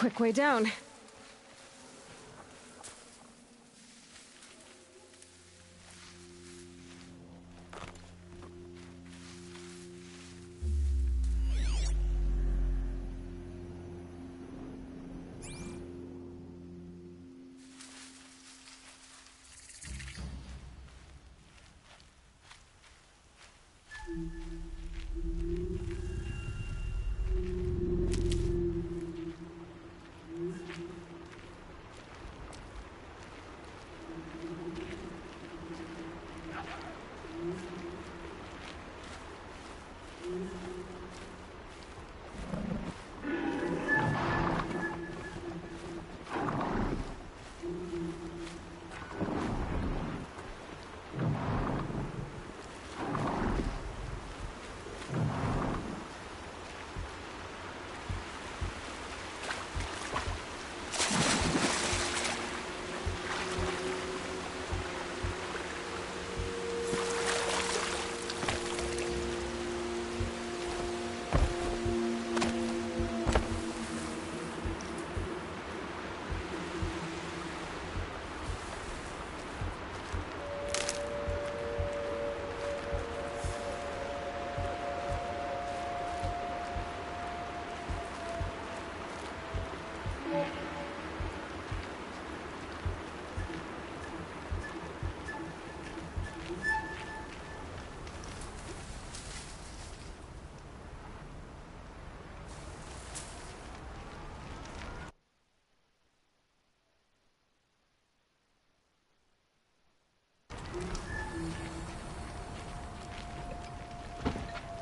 quick way down.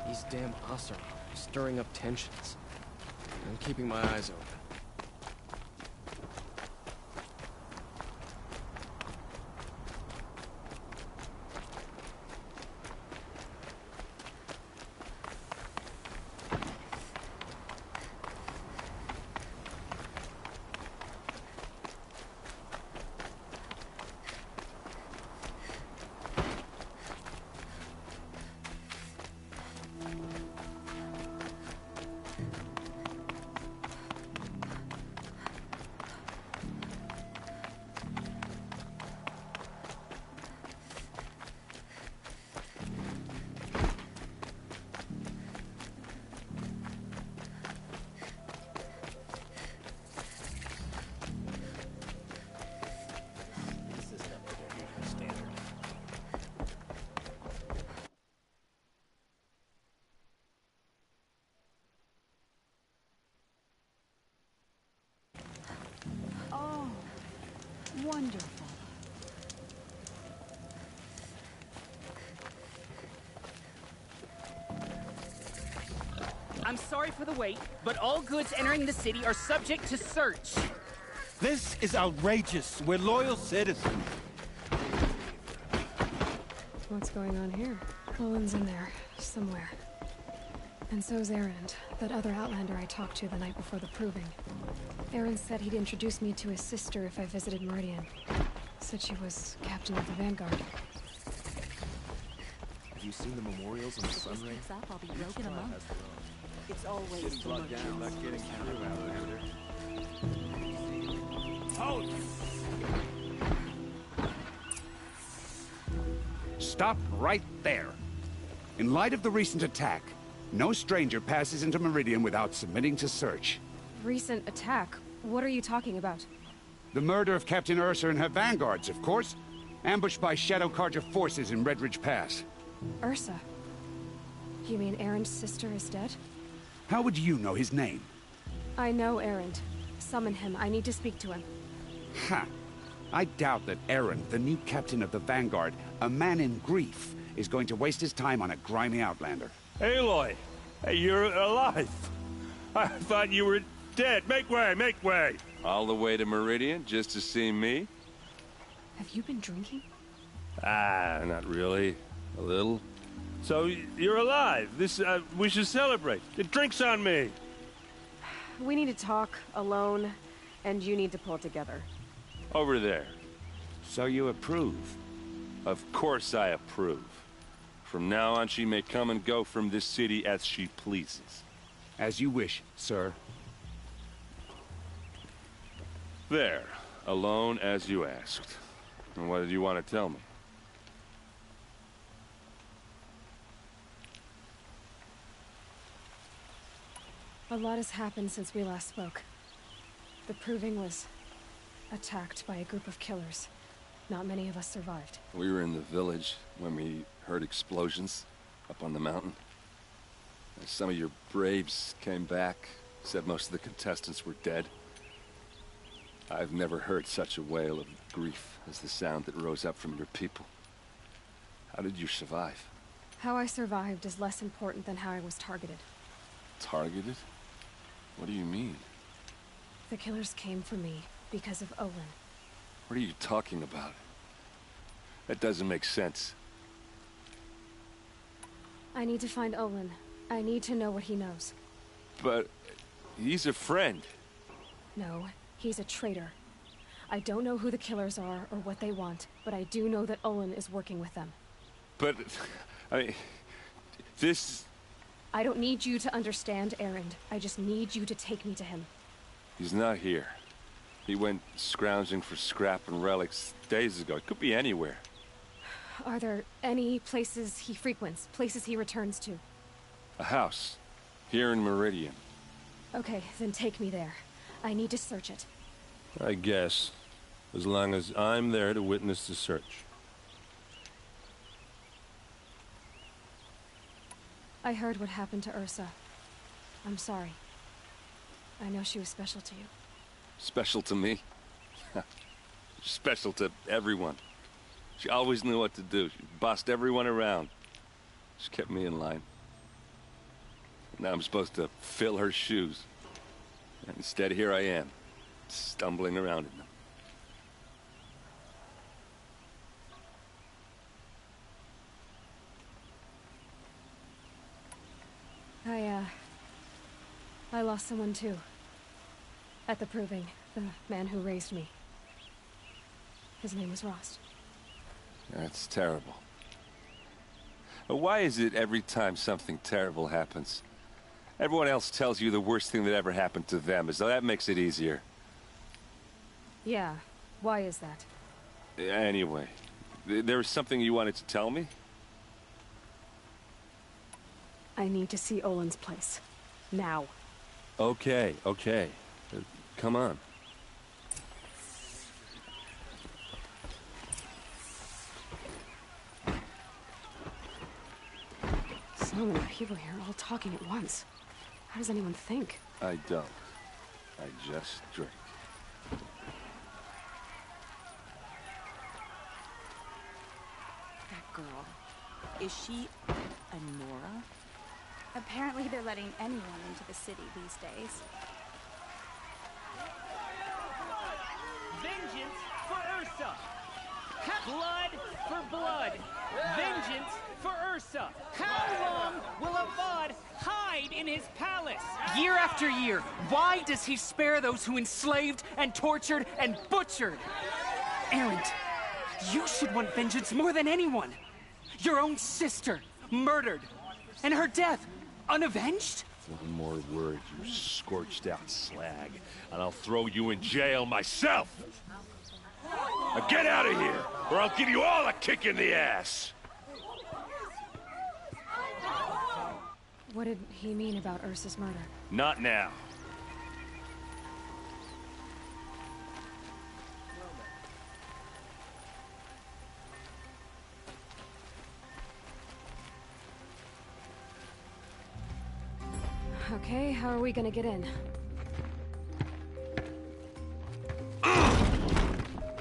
These damn Oseram are stirring up tensions. I'm keeping my eyes open. Wonderful. I'm sorry for the wait, but all goods entering the city are subject to search. This is outrageous. We're loyal citizens. What's going on here? Owen's in there, somewhere. And so's Erend, that other Outlander I talked to the night before the proving. Erend said he'd introduce me to his sister if I visited Meridian. Said she was captain of the Vanguard. Have you seen the memorials on the sun ray? I'll be broken among. It's always the merchants. Hold! Stop right there. In light of the recent attack, no stranger passes into Meridian without submitting to search. Recent attack? What are you talking about? The murder of Captain Ursa and her vanguards, of course. Ambushed by Shadow Carja forces in Redridge Pass. Ursa? You mean Erend's sister is dead? How would you know his name? I know Erend. Summon him. I need to speak to him. Ha! I doubt that Erend, the new captain of the Vanguard, a man in grief, is going to waste his time on a grimy outlander. Aloy! Hey, you're alive! I thought you were dead. Make way, make way! All the way to Meridian just to see me? Have you been drinking? Ah, not really. A little. So, you're alive. We should celebrate. The drink's on me. We need to talk, alone, and you need to pull together. Over there. So you approve? Of course I approve. From now on, she may come and go from this city as she pleases. As you wish, sir. There, alone as you asked. And what did you want to tell me? A lot has happened since we last spoke. The Proving was attacked by a group of killers. Not many of us survived. We were in the village when we heard explosions up on the mountain. And some of your braves came back, said most of the contestants were dead. I've never heard such a wail of grief as the sound that rose up from your people. How did you survive? How I survived is less important than how I was targeted. Targeted? What do you mean? The killers came for me because of Olin. What are you talking about? That doesn't make sense. I need to find Olin. I need to know what he knows. But he's a friend. No, he's a traitor. I don't know who the killers are or what they want, but I do know that Olin is working with them. But, I mean, this... I don't need you to understand, Erend. I just need you to take me to him. He's not here. He went scrounging for scrap and relics days ago. It could be anywhere. Are there any places he frequents? Places he returns to? A house. Here in Meridian. Okay, then take me there. I need to search it. I guess. As long as I'm there to witness the search. I heard what happened to Ursa. I'm sorry. I know she was special to you. Special to me? Special to everyone. She always knew what to do. She bossed everyone around. She kept me in line. Now I'm supposed to fill her shoes. And instead, here I am, stumbling around in them. I lost someone too. At the Proving, the man who raised me. His name was Rost. That's terrible. But why is it every time something terrible happens, everyone else tells you the worst thing that ever happened to them, as though that makes it easier? Yeah, why is that? Anyway, there was something you wanted to tell me? I need to see Olin's place. Now. Okay. Come on. So many people here, all talking at once. How does anyone think? I don't. I just drink. That girl. Is she a Nora? Apparently they're letting anyone into the city these days. Vengeance for Ursa! Blood for blood! Vengeance for Ursa! How long will Avad hide in his palace? Year after year, why does he spare those who enslaved and tortured and butchered? Erend, you should want vengeance more than anyone. Your own sister, murdered, and her death, unavenged? One more word, you scorched out slag, and I'll throw you in jail myself! Now get out of here, or I'll give you all a kick in the ass! What did he mean about Ursa's murder? Not now. Okay, how are we gonna get in?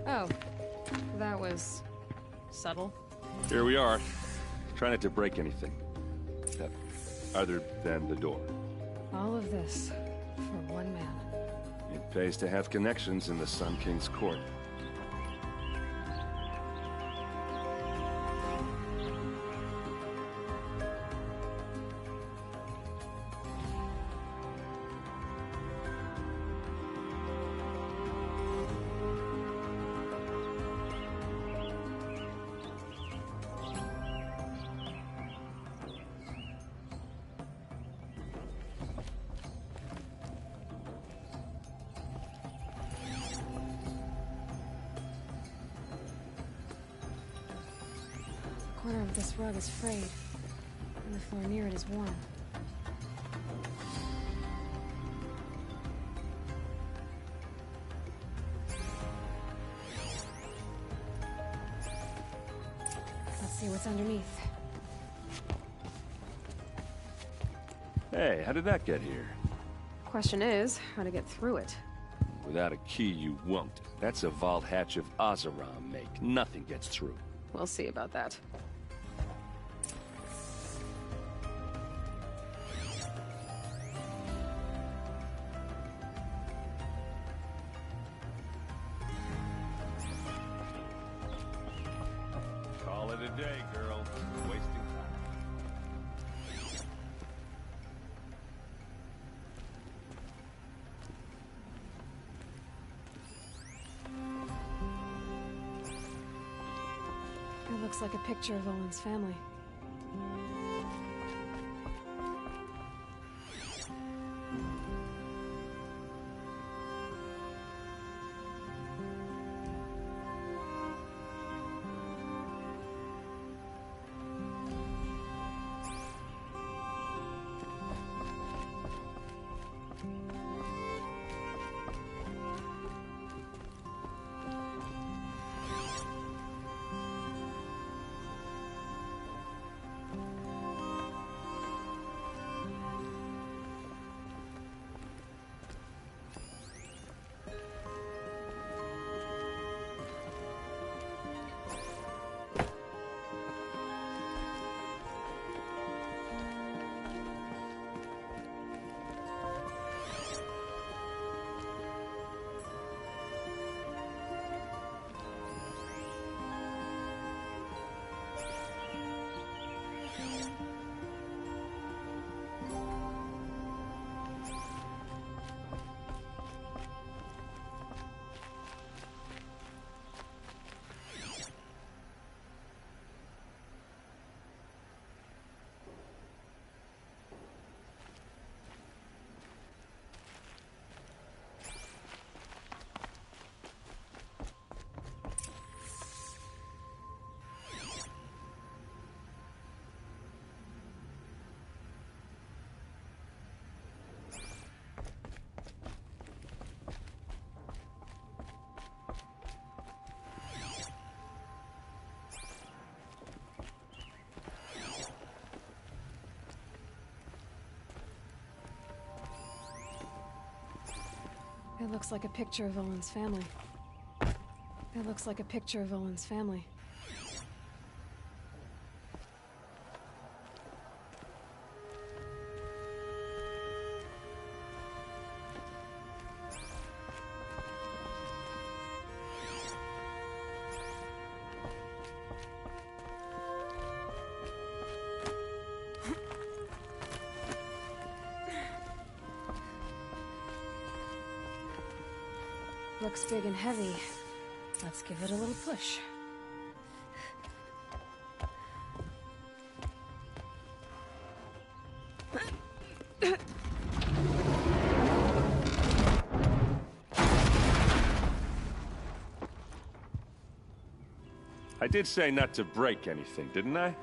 Oh, that was subtle. Here we are. Try not to break anything. Other than the door. All of this for one man. It pays to have connections in the Sun King's court. corner of this rug is frayed, and the floor near it is worn. Let's see what's underneath. Hey, how did that get here? Question is, how to get through it. Without a key, you won't. That's a vault hatch of Oseram make. Nothing gets through. We'll see about that. Call it a day, girl. Wasting time. It looks like a picture of Owen's family. It looks like a picture of Owen's family. It looks like a picture of Owen's family. Looks big and heavy. Let's give it a little push. I did say not to break anything, didn't I?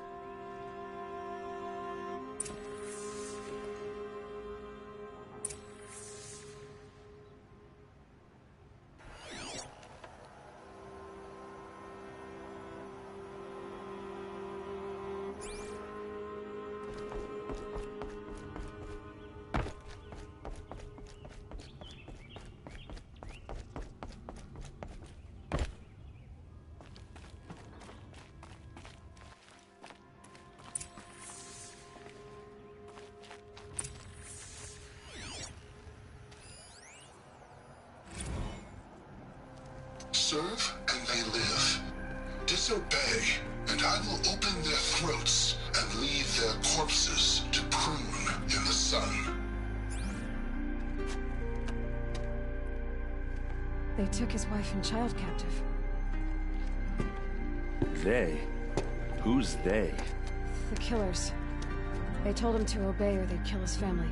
Serve and they live. Disobey, and I will open their throats and leave their corpses to prune in the sun. They took his wife and child captive. They? Who's they? The killers. They told him to obey or they'd kill his family.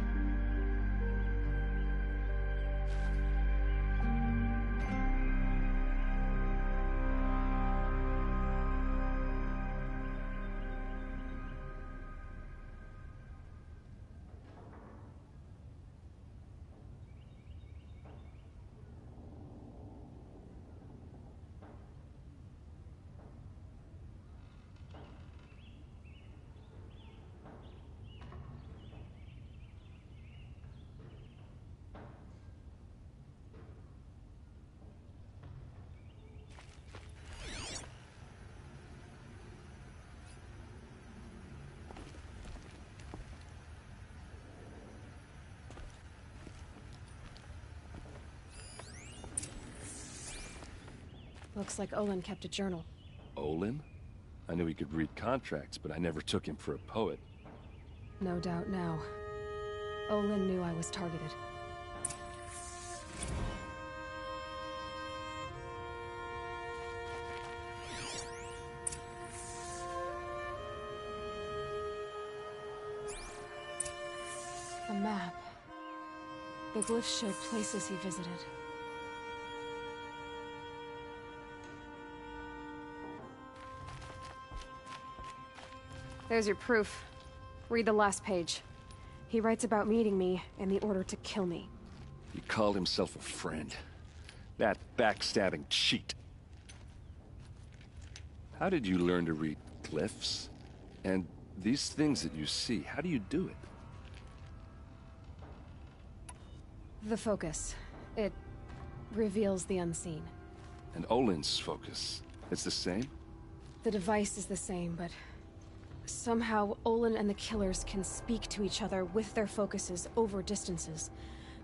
Looks like Olin kept a journal. Olin? I knew he could read contracts, but I never took him for a poet. No doubt now. Olin knew I was targeted. A map. The glyphs showed places he visited. There's your proof. Read the last page. He writes about meeting me and the order to kill me. He called himself a friend. That backstabbing cheat. How did you learn to read glyphs? And these things that you see, how do you do it? The focus. It reveals the unseen. And Olin's focus, it's the same? The device is the same, but somehow Olin and the killers can speak to each other with their focuses over distances.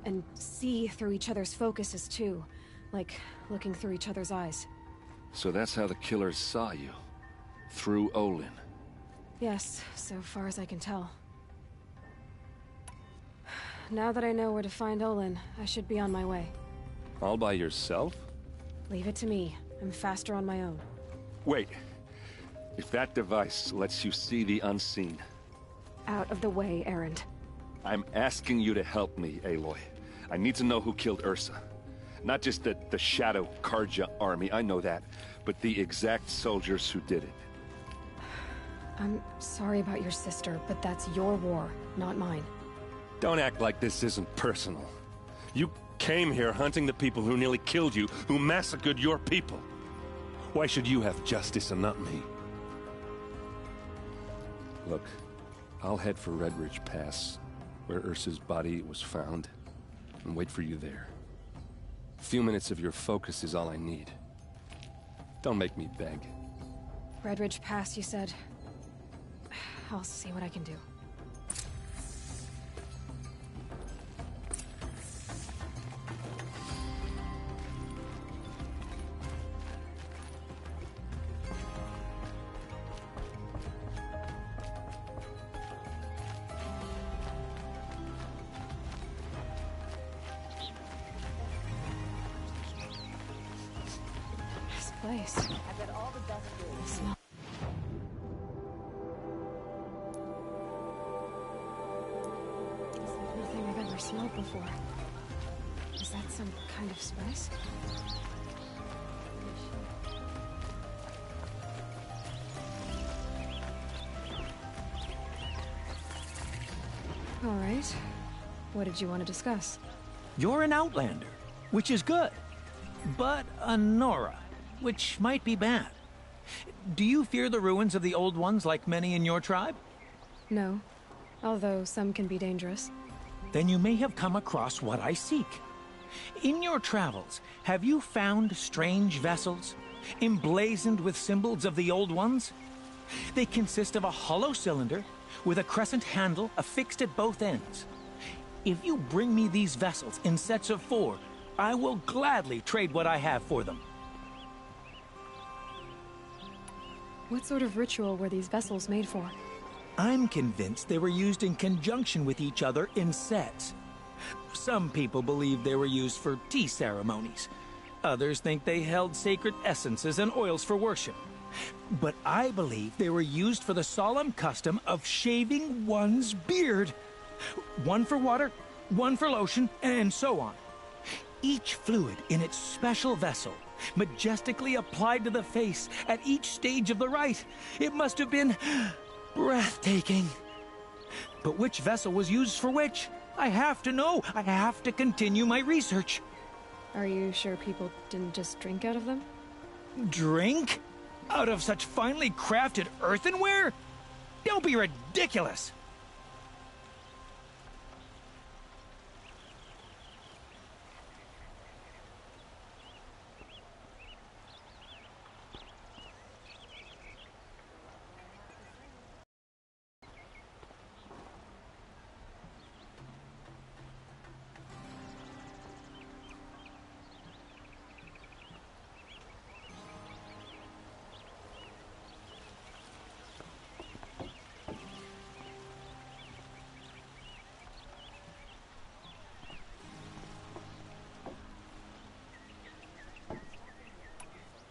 And see through each other's focuses too, like looking through each other's eyes. So that's how the killers saw you? Through Olin? Yes, so far as I can tell. Now that I know where to find Olin, I should be on my way. All by yourself? Leave it to me. I'm faster on my own. Wait. If that device lets you see the unseen... Out of the way, Erend. I'm asking you to help me, Aloy. I need to know who killed Ursa. Not just the Shadow Karja army, I know that, but the exact soldiers who did it. I'm sorry about your sister, but that's your war, not mine. Don't act like this isn't personal. You came here hunting the people who nearly killed you, who massacred your people. Why should you have justice and not me? Look, I'll head for Redridge Pass, where Ursa's body was found, and wait for you there. A few minutes of your focus is all I need. Don't make me beg. Redridge Pass, you said? I'll see what I can do. Place. I've got all the best food. Smell. It's like nothing I've ever smelled before. Is that some kind of spice? All right. What did you want to discuss? You're an Outlander, which is good. But a Nora, which might be bad. Do you fear the ruins of the Old Ones like many in your tribe? No, although some can be dangerous. Then you may have come across what I seek. In your travels, have you found strange vessels, emblazoned with symbols of the Old Ones? They consist of a hollow cylinder with a crescent handle affixed at both ends. If you bring me these vessels in sets of 4, I will gladly trade what I have for them. What sort of ritual were these vessels made for? I'm convinced they were used in conjunction with each other in sets. Some people believe they were used for tea ceremonies. Others think they held sacred essences and oils for worship. But I believe they were used for the solemn custom of shaving one's beard. One for water, one for lotion, and so on. Each fluid in its special vessel, majestically applied to the face at each stage of the rite. It must have been breathtaking. But which vessel was used for which? I have to know. I have to continue my research. Are you sure people didn't just drink out of them? Drink? Out of such finely crafted earthenware? Don't be ridiculous!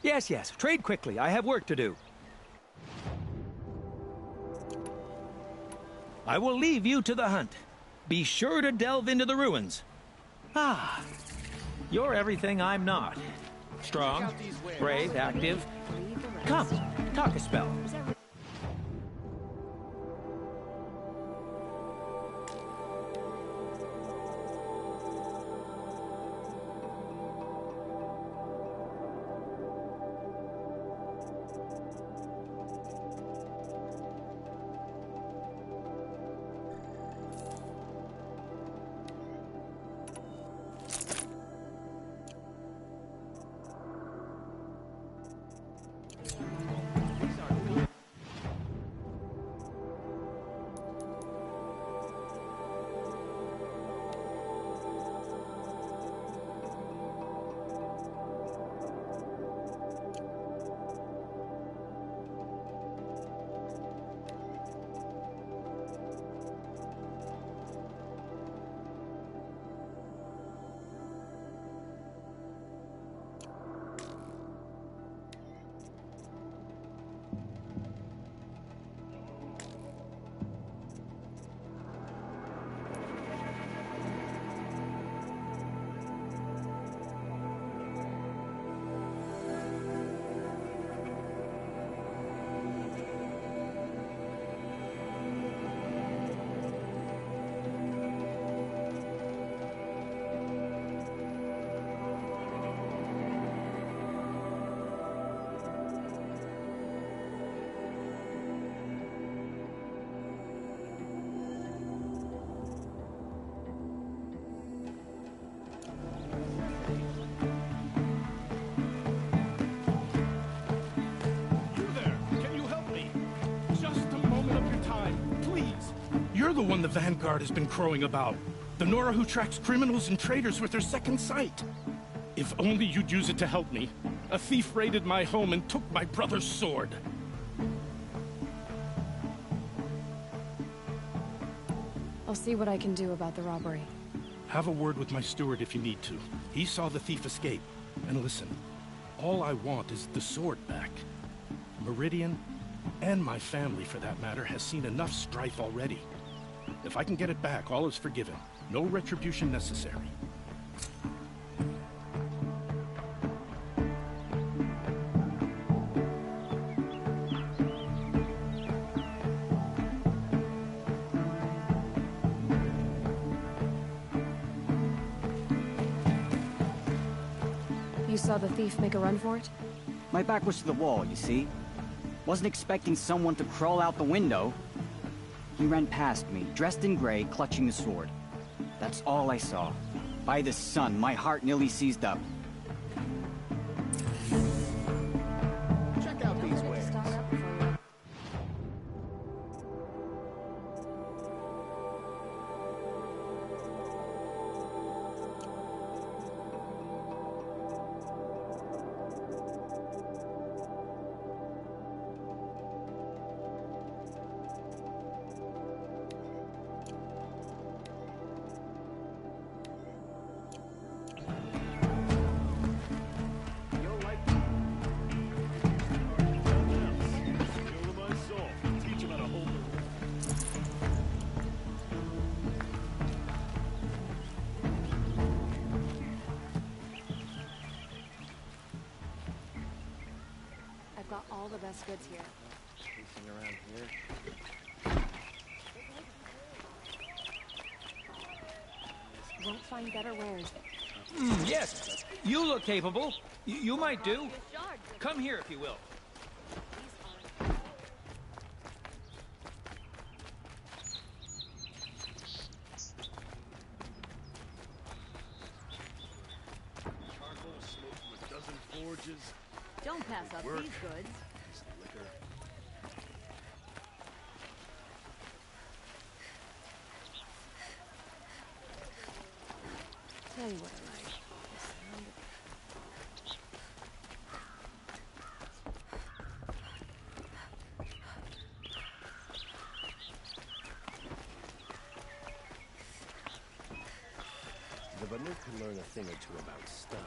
Yes, yes. Trade quickly. I have work to do. I will leave you to the hunt. Be sure to delve into the ruins. Ah, you're everything I'm not. Strong, brave, active. Come, talk a spell. You're the one the Vanguard has been crowing about. The Nora who tracks criminals and traitors with her second sight. If only you'd use it to help me. A thief raided my home and took my brother's sword. I'll see what I can do about the robbery. Have a word with my steward if you need to. He saw the thief escape. And listen, all I want is the sword back. Meridian, and my family for that matter, has seen enough strife already. If I can get it back, all is forgiven. No retribution necessary. You saw the thief make a run for it? My back was to the wall, you see? Wasn't expecting someone to crawl out the window. He ran past me, dressed in gray, clutching a sword. That's all I saw. By the sun, my heart nearly seized up. Check out these wares. I've got all the best goods here. Anything around here? Won't find better wares. Yes, you look capable. You might do. Come here if you will. Charcoal smoke from a dozen forges. Don't pass up these goods. Liquor. Tell you what I like. The Banuk can learn a thing or two about style.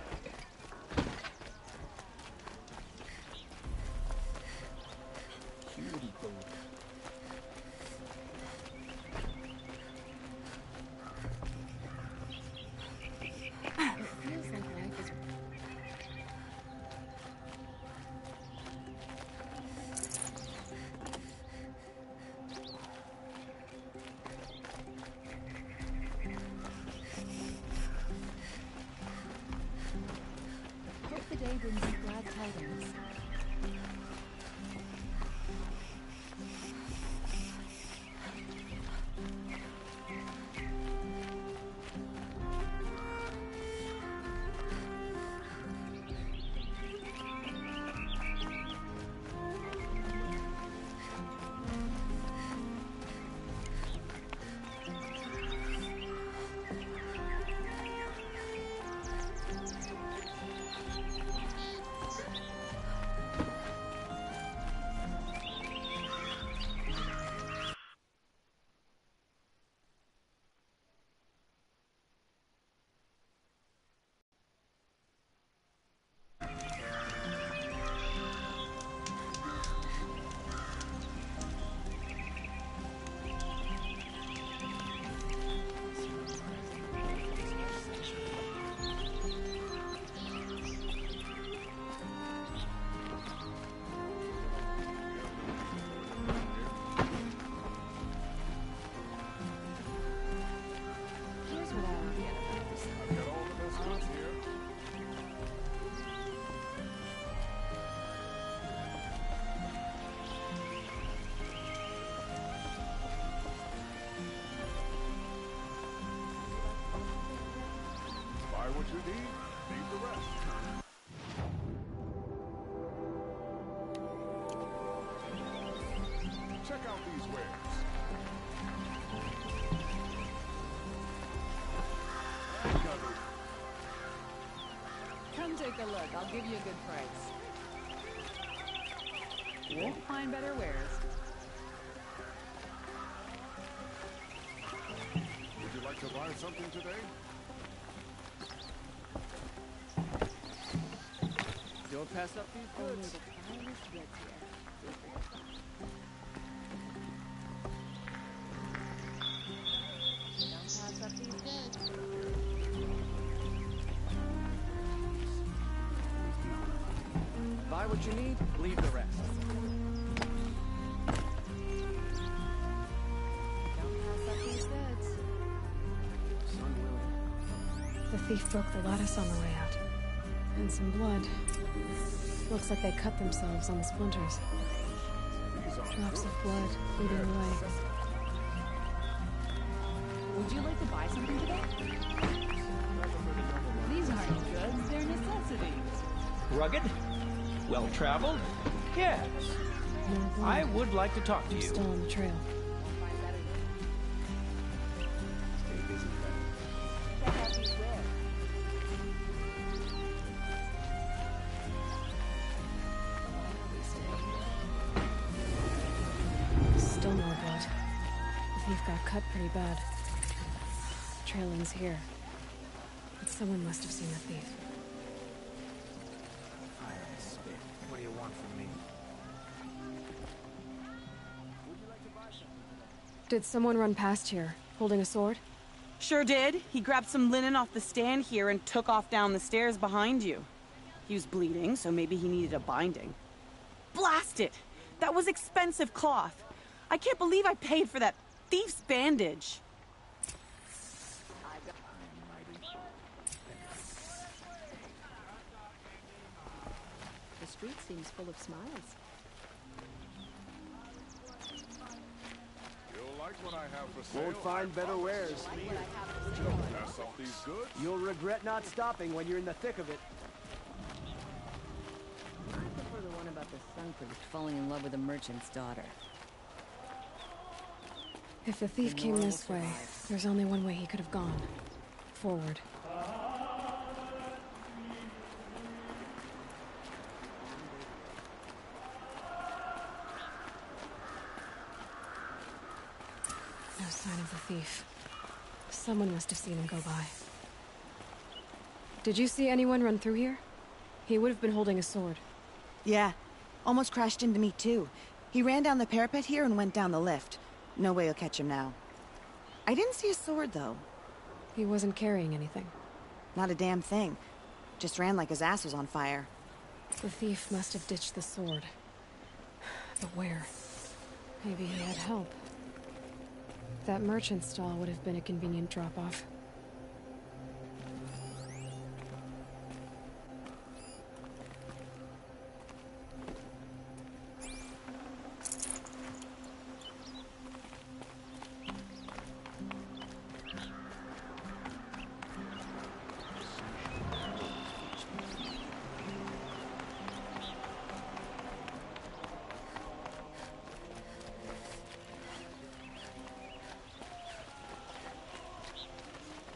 you need, leave the rest. Check out these wares. Come take a look. I'll give you a good price. Won't find better wares. Would you like to buy something today? Don't pass up these goods. Buy what you need, leave the rest. The thief broke the lattice on the way out. And some blood. Looks like they cut themselves on the splinters. Drops of blood leading away. Would you like to buy something today? These aren't goods, they're necessities. Rugged? Well-traveled? Yes. I would like to talk to you. Still on the trail. Still more blood. The thief got cut pretty bad. The trail ends here. But someone must have seen the thief. What do you want from me? Did someone run past here, holding a sword? Sure did. He grabbed some linen off the stand here and took off down the stairs behind you. He was bleeding, so maybe he needed a binding. Blast it! That was expensive cloth. I can't believe I paid for that thief's bandage. The street seems full of smiles. You'll like what I have for sale. Won't find better wares. Pass up these goods. You'll regret not stopping when you're in the thick of it. I prefer the one about the sun priest falling in love with a merchant's daughter. If the thief came this way, there's only one way he could have gone. Forward. No sign of the thief. Someone must have seen him go by. Did you see anyone run through here? He would have been holding a sword. Yeah. Almost crashed into me, too. He ran down the parapet here and went down the lift. No way you'll catch him now. I didn't see a sword, though. He wasn't carrying anything. Not a damn thing. Just ran like his ass was on fire. The thief must have ditched the sword. But where? Maybe he had help. That merchant stall would have been a convenient drop-off.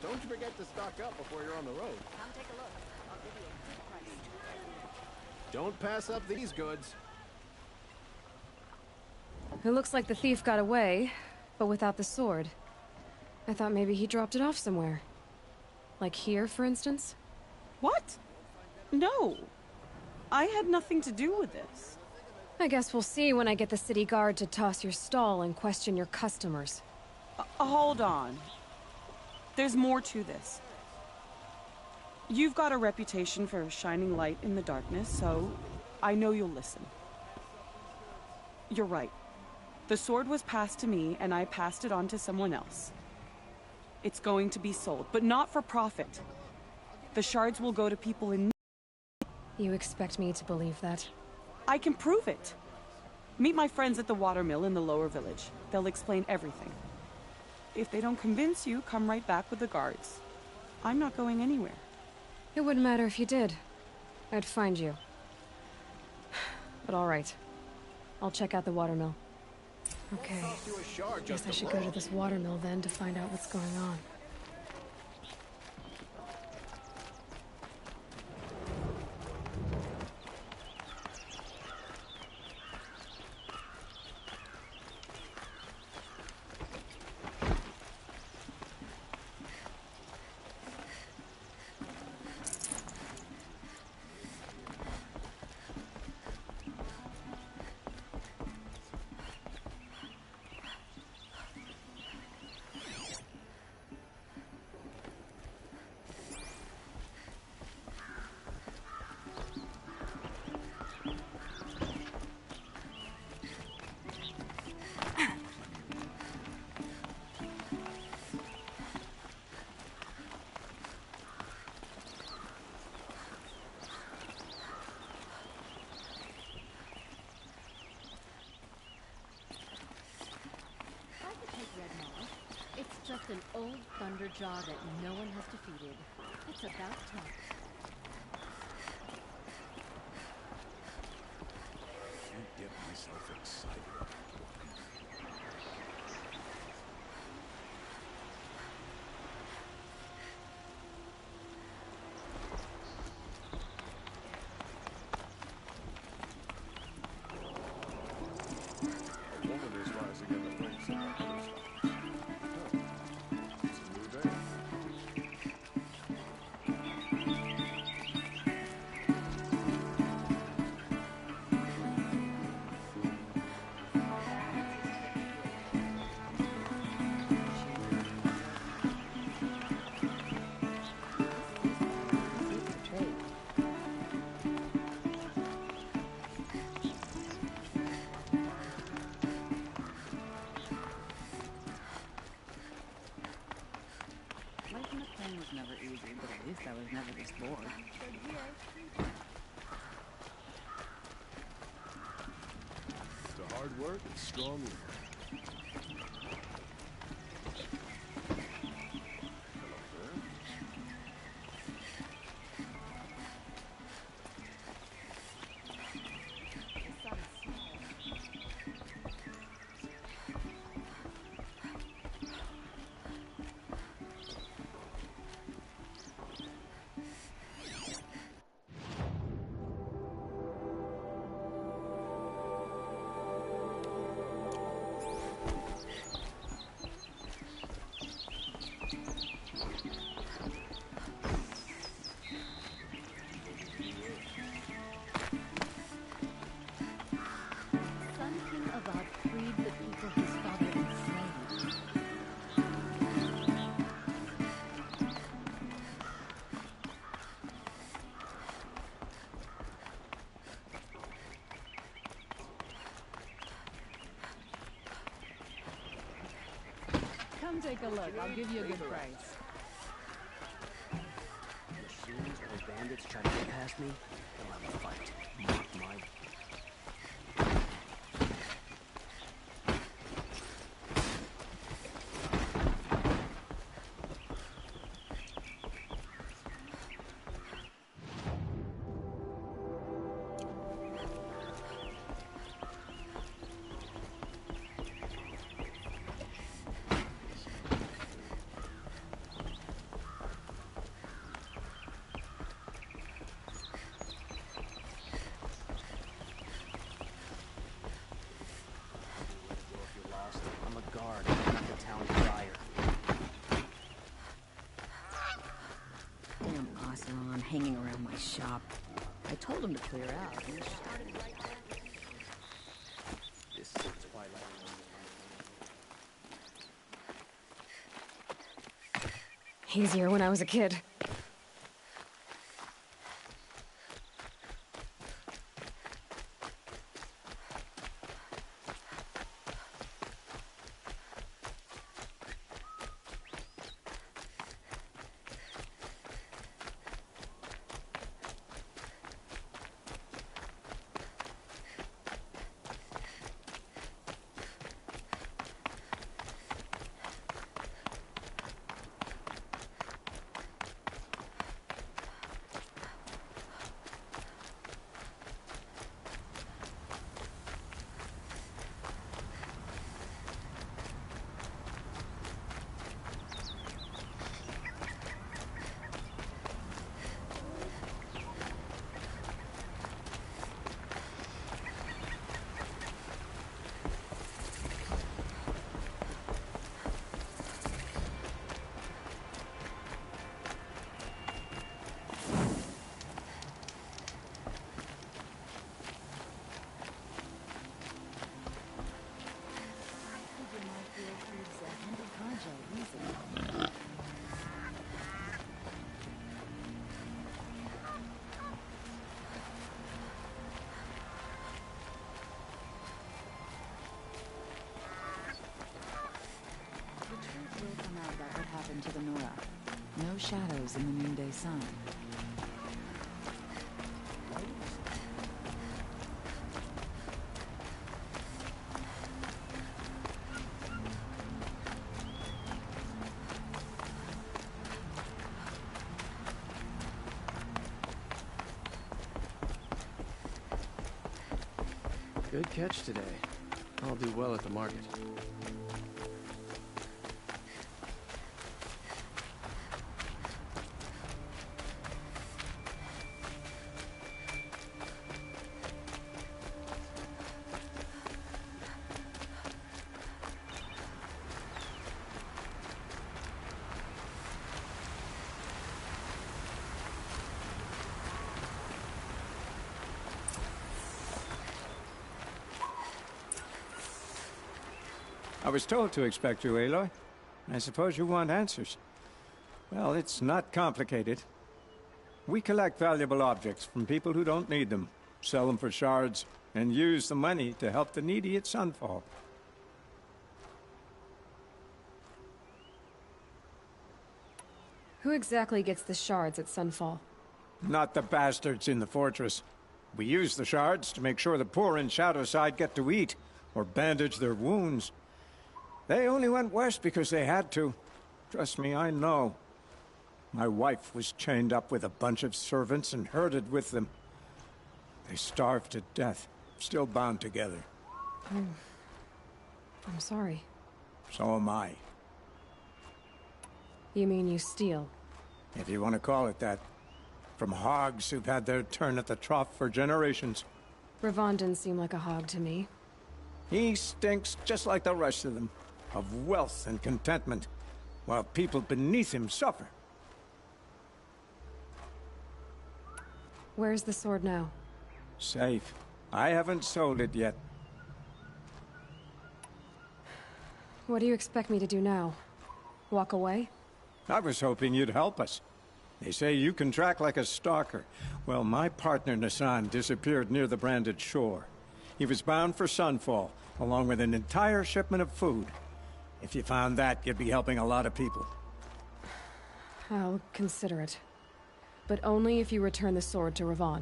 Don't forget to stock up before you're on the road. Come take a look. I'll give you a good price. Don't pass up these goods. It looks like the thief got away, but without the sword. I thought maybe he dropped it off somewhere. Like here, for instance? What? No. I had nothing to do with this. I guess we'll see when I get the city guard to toss your stall and question your customers. Hold on. There's more to this. You've got a reputation for shining light in the darkness, so I know you'll listen. You're right. The sword was passed to me, and I passed it on to someone else. It's going to be sold, but not for profit. The shards will go to people in need. You expect me to believe that? I can prove it. Meet my friends at the watermill in the lower village. They'll explain everything. If they don't convince you, come right back with the guards. I'm not going anywhere. It wouldn't matter if you did. I'd find you. But all right. I'll check out the watermill. Okay. Guess I should go to this watermill then to find out what's going on. It's just an old Thunderjaw that no one has defeated. It's about time. Can't get myself excited. A woman is rising in the ranks of our other stuff. It's a new day. Life in the plane was never easy, but at least I was never this bored. To hard work and strong will. Sun King Avad freed the people his father enslaved. Come take a look. I'll give you a good price. Machines or bandits try to get past me, they'll have a fight. Mark my... I'm a guard, not the town crier. Damn Ocelon hanging around my shop. I told him to clear out. And he started right back. This is Twilight. Easier when I was a kid. happened to the Nora? No shadows in the noonday sun. Good catch today. I'll do well at the market. I was told to expect you, Aloy. I suppose you want answers. Well, it's not complicated. We collect valuable objects from people who don't need them, sell them for shards, and use the money to help the needy at Sunfall. Who exactly gets the shards at Sunfall? Not the bastards in the fortress. We use the shards to make sure the poor in Shadowside get to eat, or bandage their wounds. They only went west because they had to. Trust me, I know. My wife was chained up with a bunch of servants and herded with them. They starved to death, still bound together. I'm sorry. So am I. You mean you steal? If you want to call it that. From hogs who've had their turn at the trough for generations. Ravon didn't seem like a hog to me. He stinks just like the rest of them. Of wealth and contentment, while people beneath him suffer. Where's the sword now? Safe. I haven't sold it yet. What do you expect me to do now? Walk away? I was hoping you'd help us. They say you can track like a stalker. Well, my partner Nassan disappeared near the branded shore. He was bound for Sunfall, along with an entire shipment of food. If you found that, you'd be helping a lot of people. I'll consider it. But only if you return the sword to Ravon.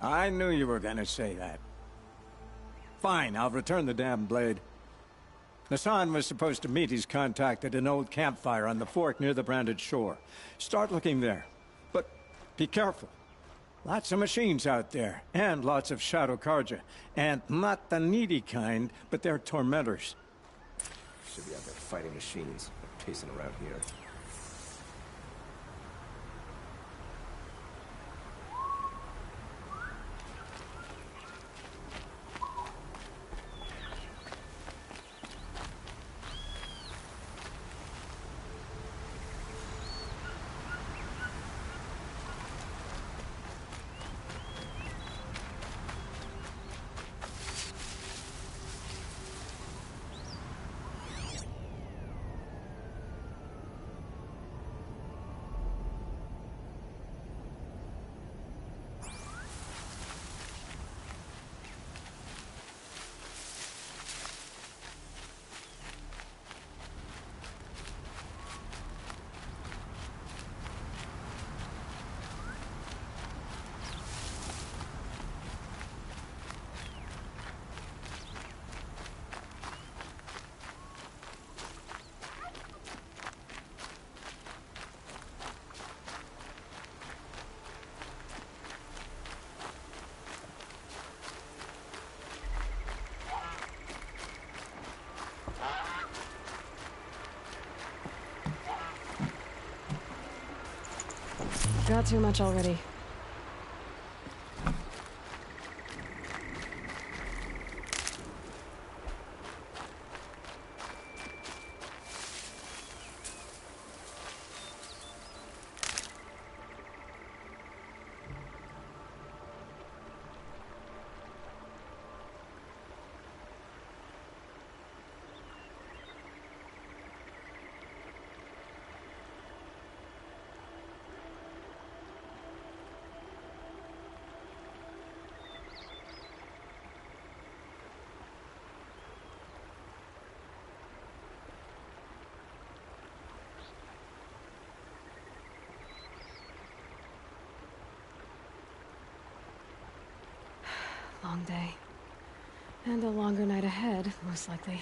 I knew you were gonna say that. Fine, I'll return the damn blade. Nassan was supposed to meet his contact at an old campfire on the fork near the branded shore. Start looking there. But be careful. Lots of machines out there, and lots of Shadow Karja. And not the needy kind, but they're tormentors. Should be out there fighting machines, chasing around here. Got too much already. long day. And a longer night ahead, most likely.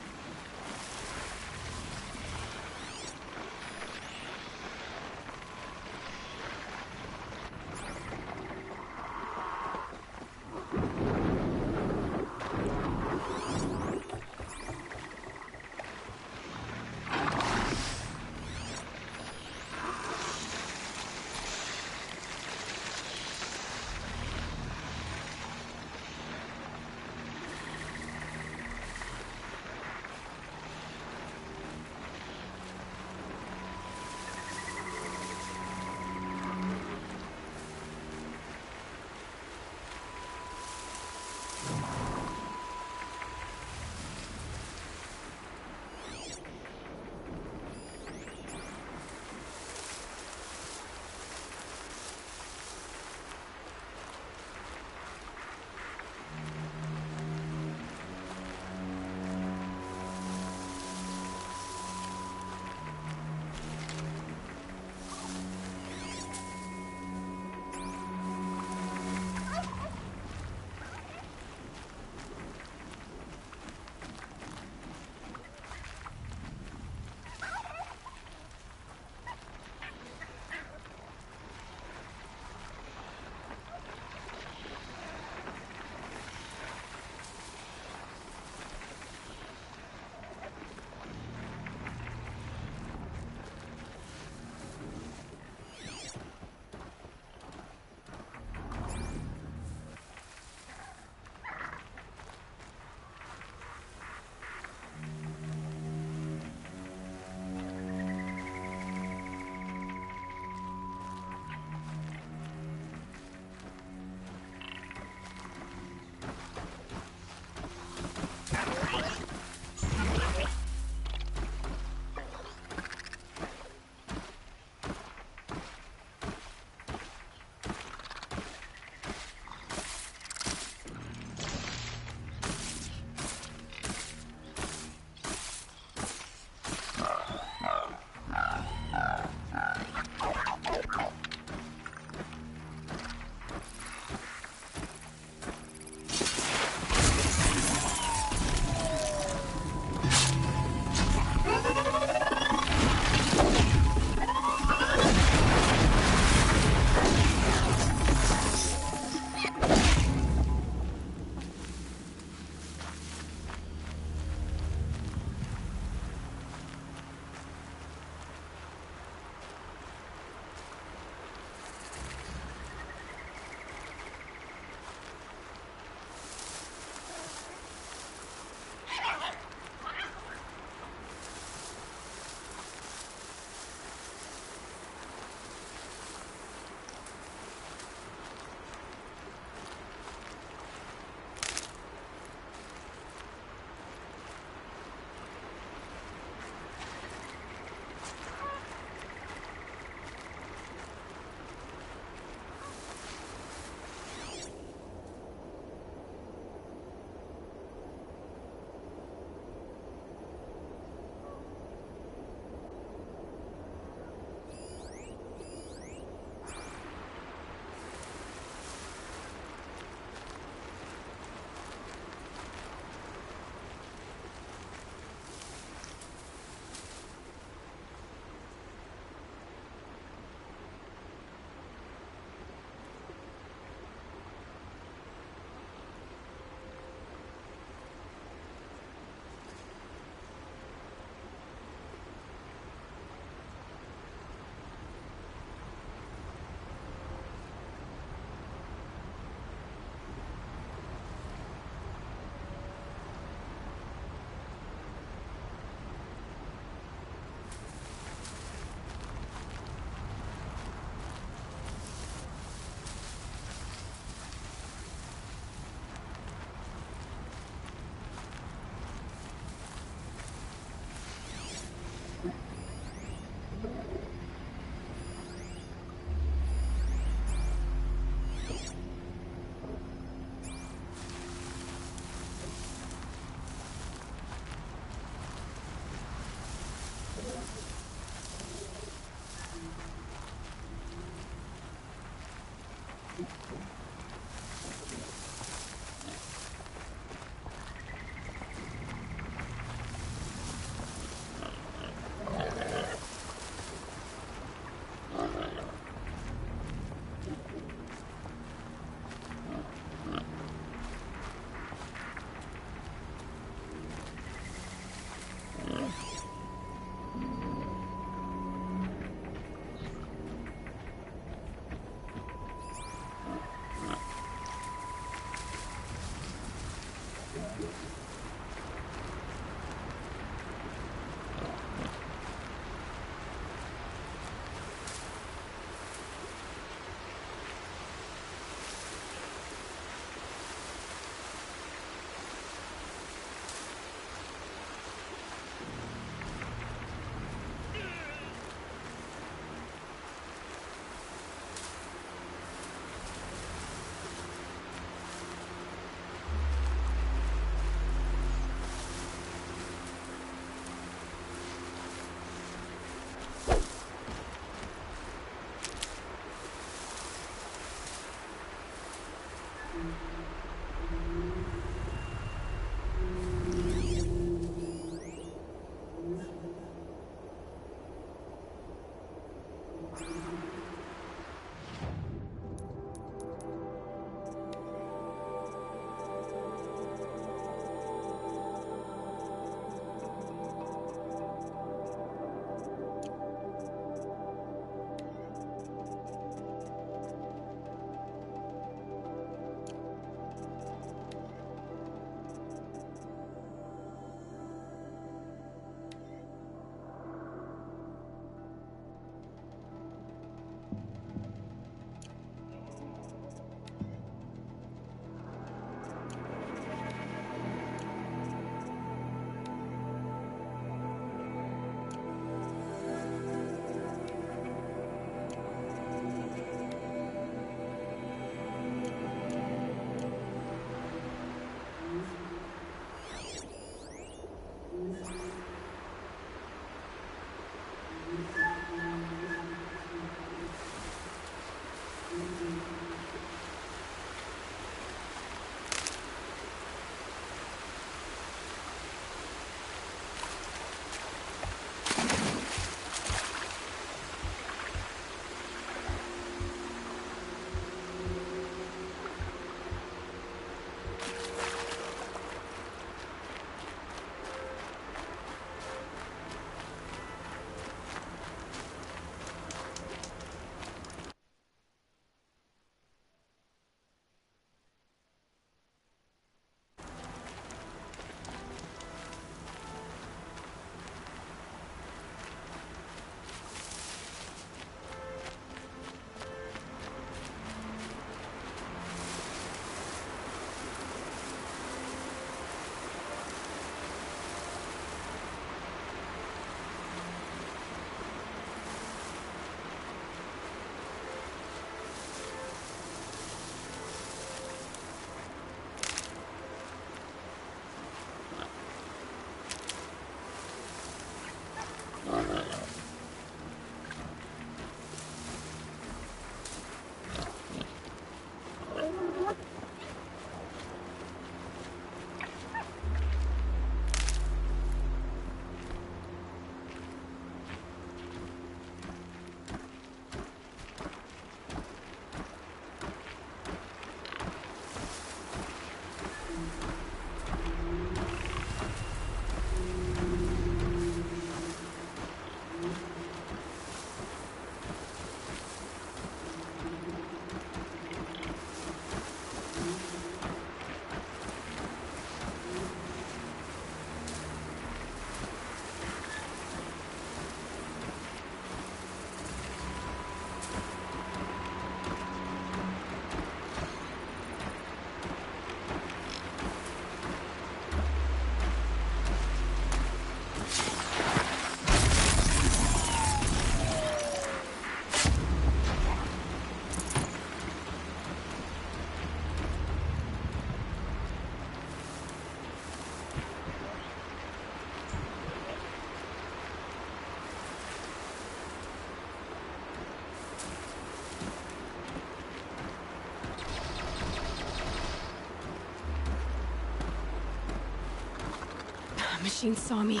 Machine saw me.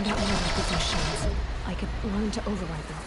found out more about these machines, I could learn to override them.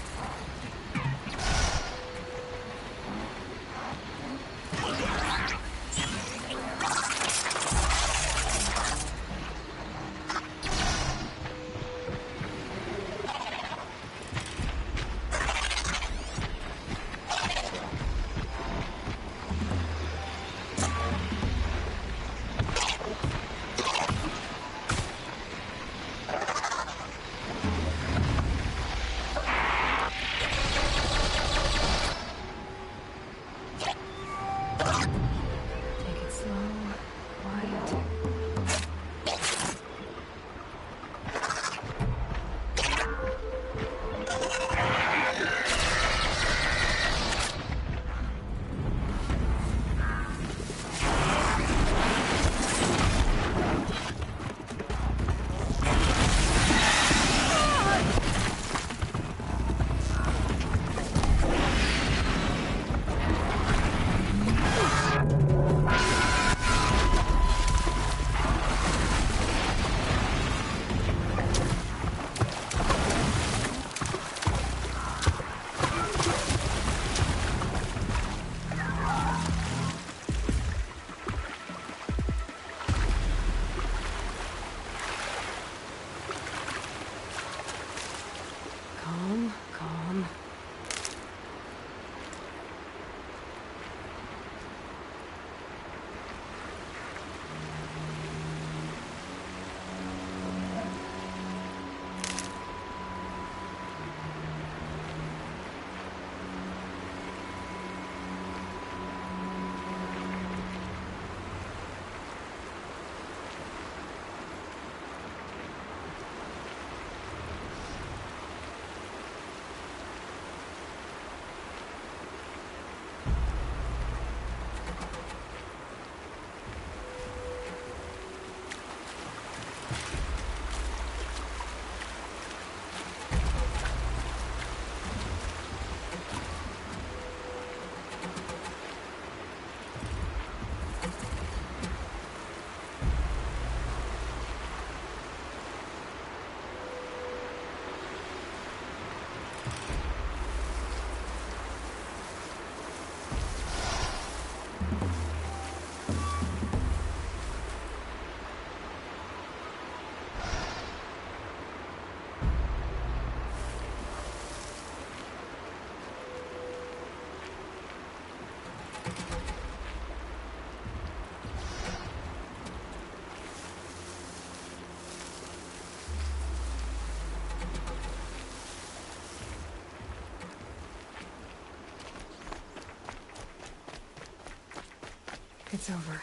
It's over.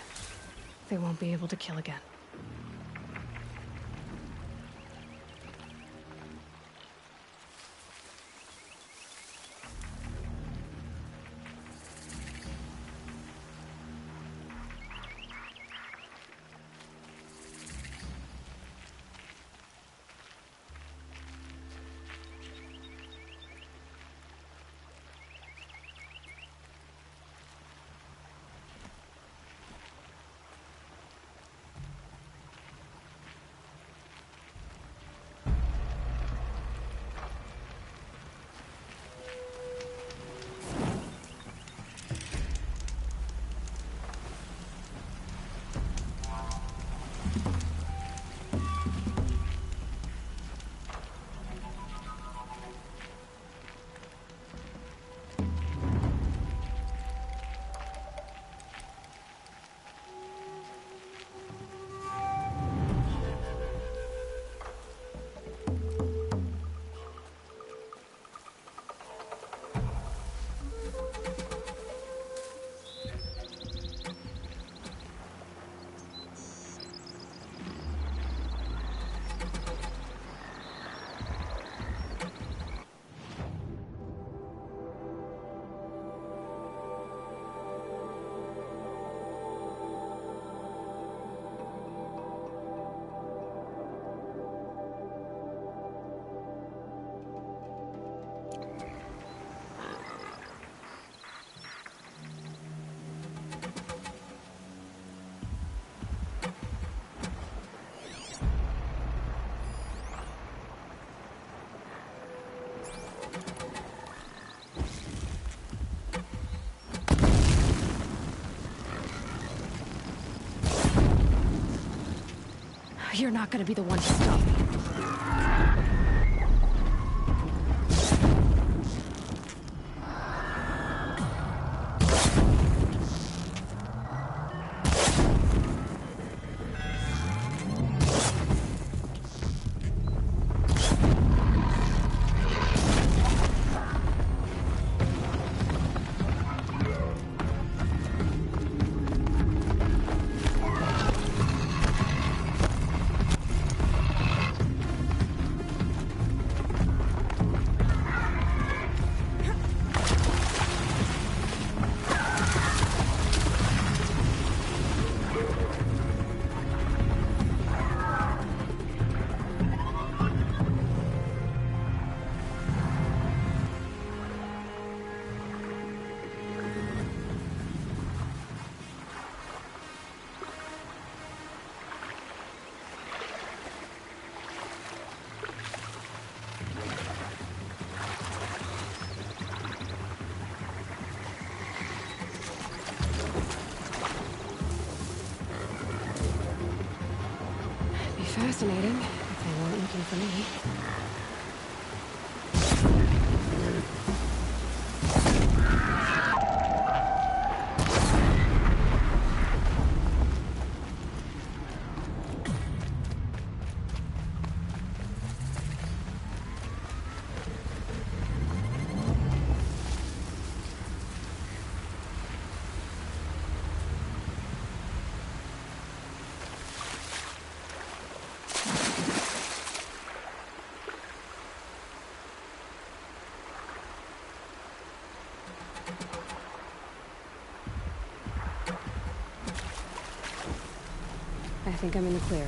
They won't be able to kill again. You're not gonna be the one to stop me. Fascinating, if they weren't looking for me. I think I'm in the clear.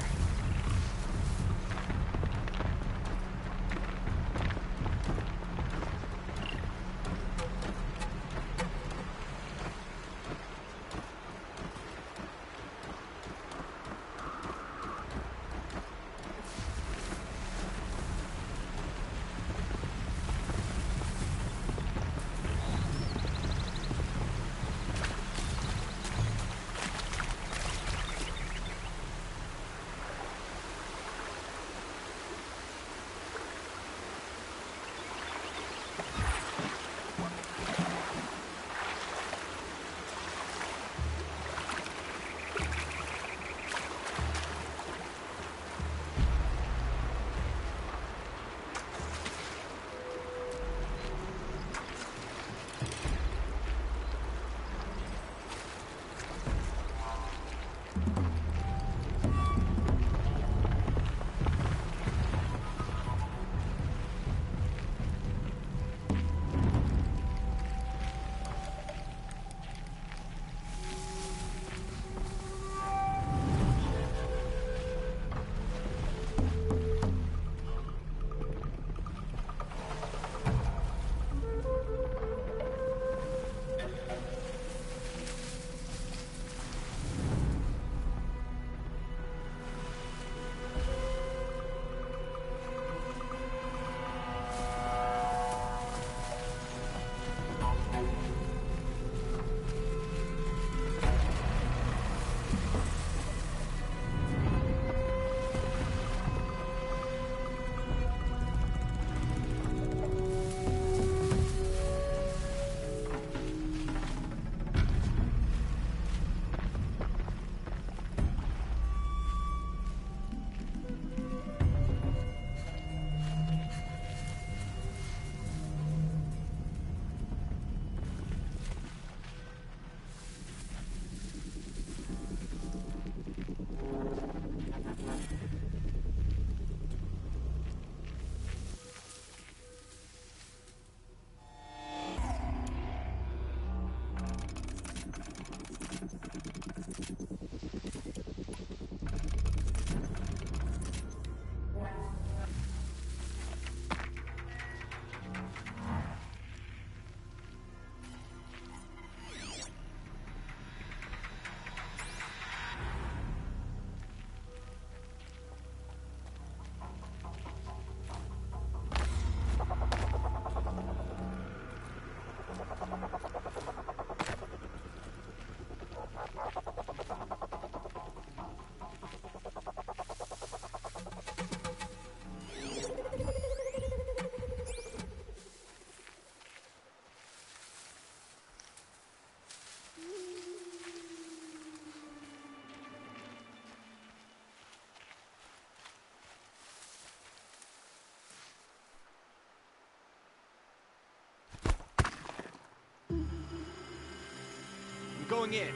going in.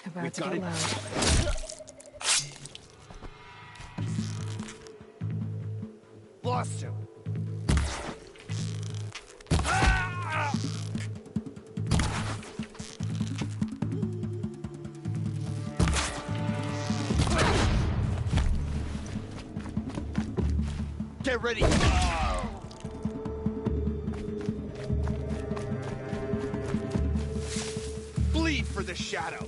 About to get loud. Lost him. Get ready. Bleed for the shadow.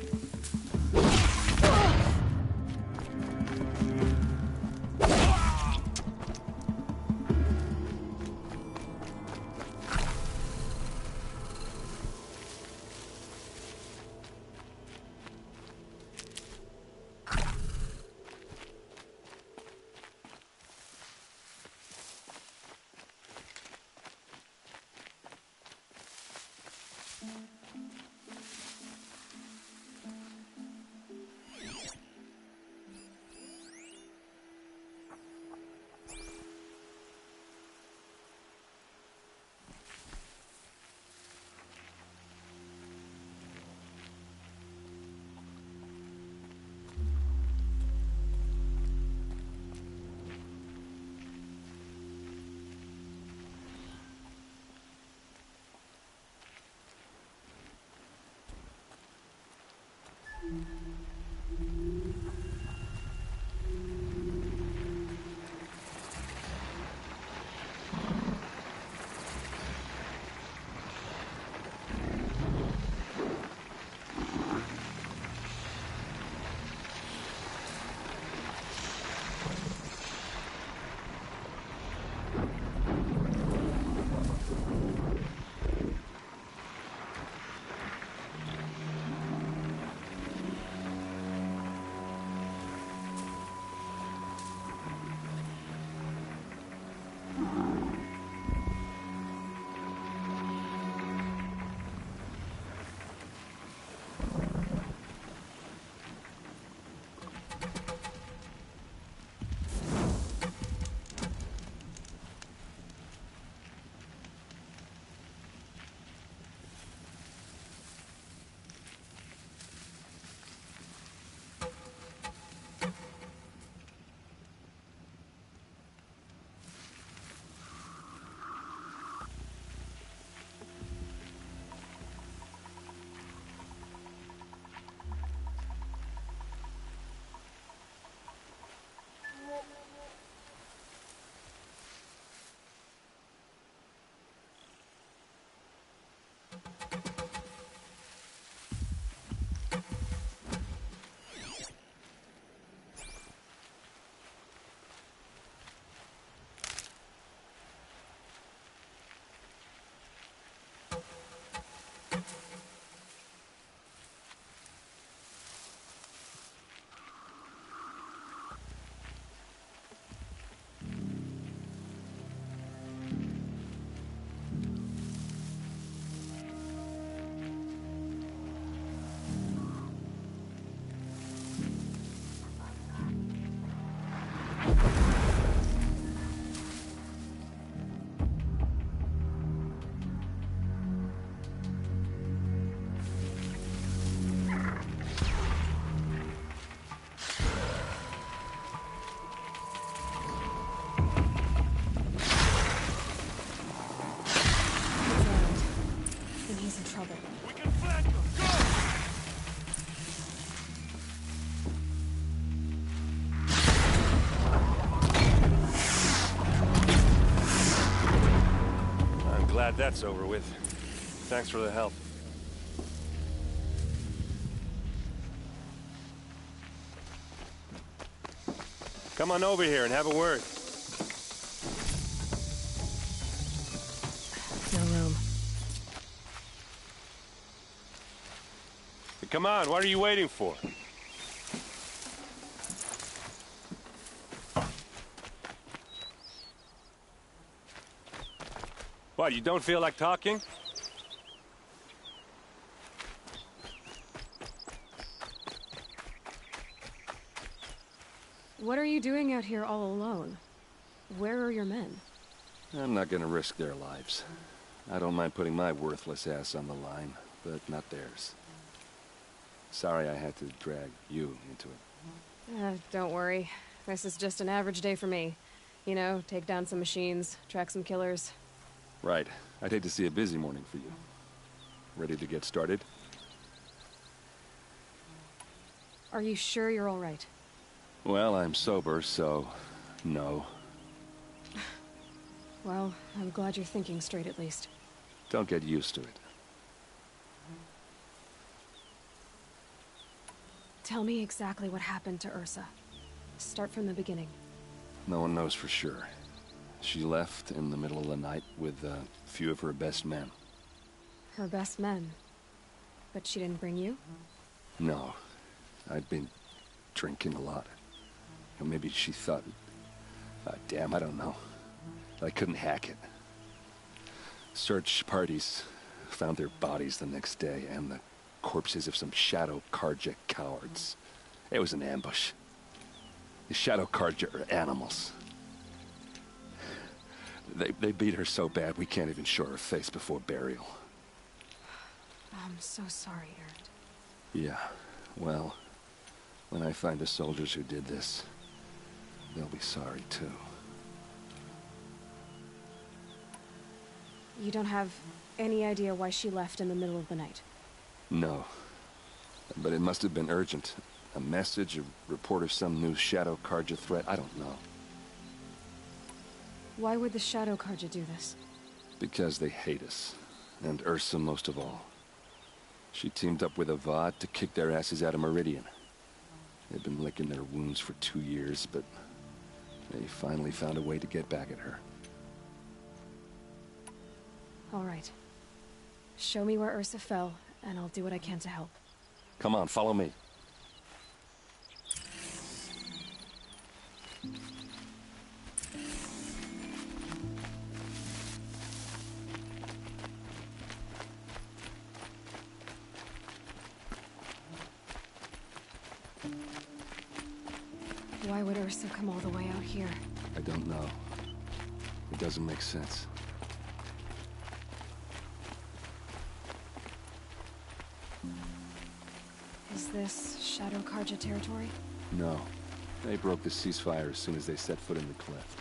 Glad that's over with. Thanks for the help. Come on over here and have a word. No room. Come on, what are you waiting for? What, you don't feel like talking? What are you doing out here all alone? Where are your men? I'm not gonna risk their lives. I don't mind putting my worthless ass on the line, but not theirs. Sorry I had to drag you into it. Don't worry. This is just an average day for me. You know, take down some machines, track some killers. Right. I'd hate to see a busy morning for you. Ready to get started? Are you sure you're all right? Well, I'm sober, so no. Well, I'm glad you're thinking straight at least. Don't get used to it. Tell me exactly what happened to Ursa. Start from the beginning. No one knows for sure. She left in the middle of the night with a few of her best men. Her best men? But she didn't bring you? No. I'd been drinking a lot. Or maybe she thought... damn, I don't know. I couldn't hack it. Search parties found their bodies the next day, and the corpses of some Shadow Carja cowards. It was an ambush. The Shadow Carja are animals. They beat her so bad we can't even show her face before burial. I'm so sorry, Erend. Yeah, well, when I find the soldiers who did this, they'll be sorry too. You don't have any idea why she left in the middle of the night? No. But it must have been urgent. A message, a report of some new Shadow Carja threat, I don't know. Why would the Shadow Carja do this? Because they hate us. And Ursa most of all. She teamed up with Avad to kick their asses out of Meridian. They've been licking their wounds for 2 years, but they finally found a way to get back at her. All right. Show me where Ursa fell, and I'll do what I can to help. Come on, follow me. Why would Ursa come all the way out here? I don't know. It doesn't make sense. Is this Shadow Carja territory? No. They broke the ceasefire as soon as they set foot in the cleft.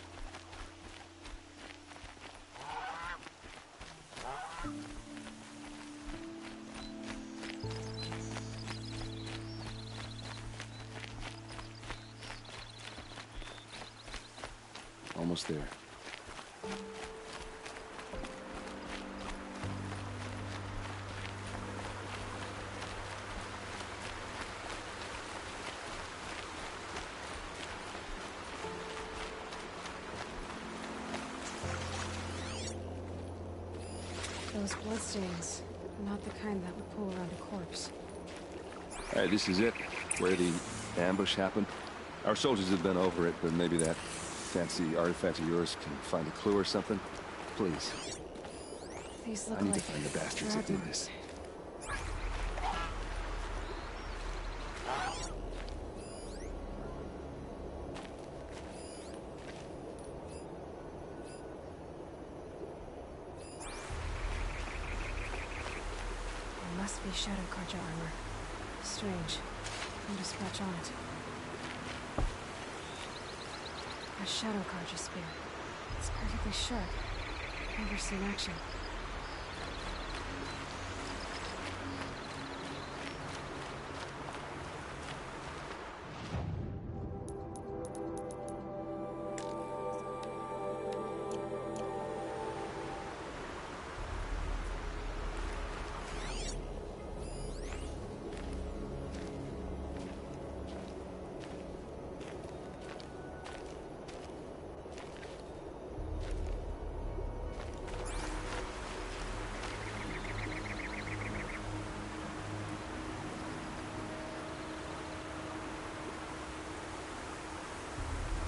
Almost there. Those bloodstains, not the kind that would pool around a corpse. Alright, this is it. Where the ambush happened. Our soldiers have been over it, but maybe that fancy artifact of yours can find a clue or something. Please. These look I need like to find the bastards that did this. It must be Shadow Carja armor. Strange. Not a scratch on it. A Shadow Carja spear. It's perfectly sharp. Never seen action.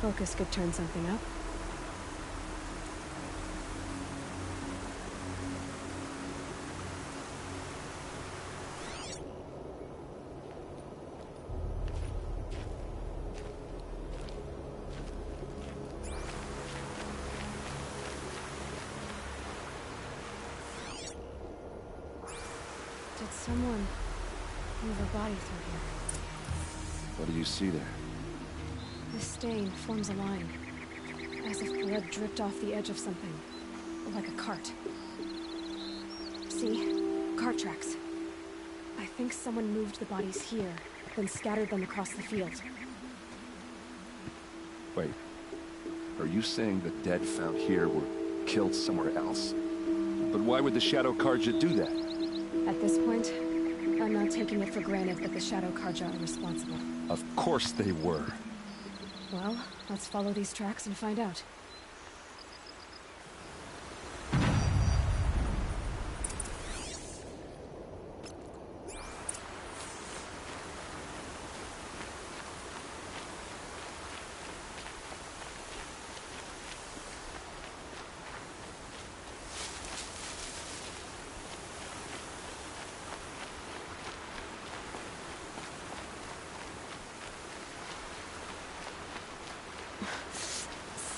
Focus could turn something up. Someone move a body through here. What do you see there? This stain forms a line, as if blood dripped off the edge of something, like a cart. See? Cart tracks. I think someone moved the bodies here, then scattered them across the field. Wait. Are you saying the dead found here were killed somewhere else? But why would the Shadow Carja do that? At this point, I'm not taking it for granted that the Shadow Carja are responsible. Of course they were. Well, let's follow these tracks and find out.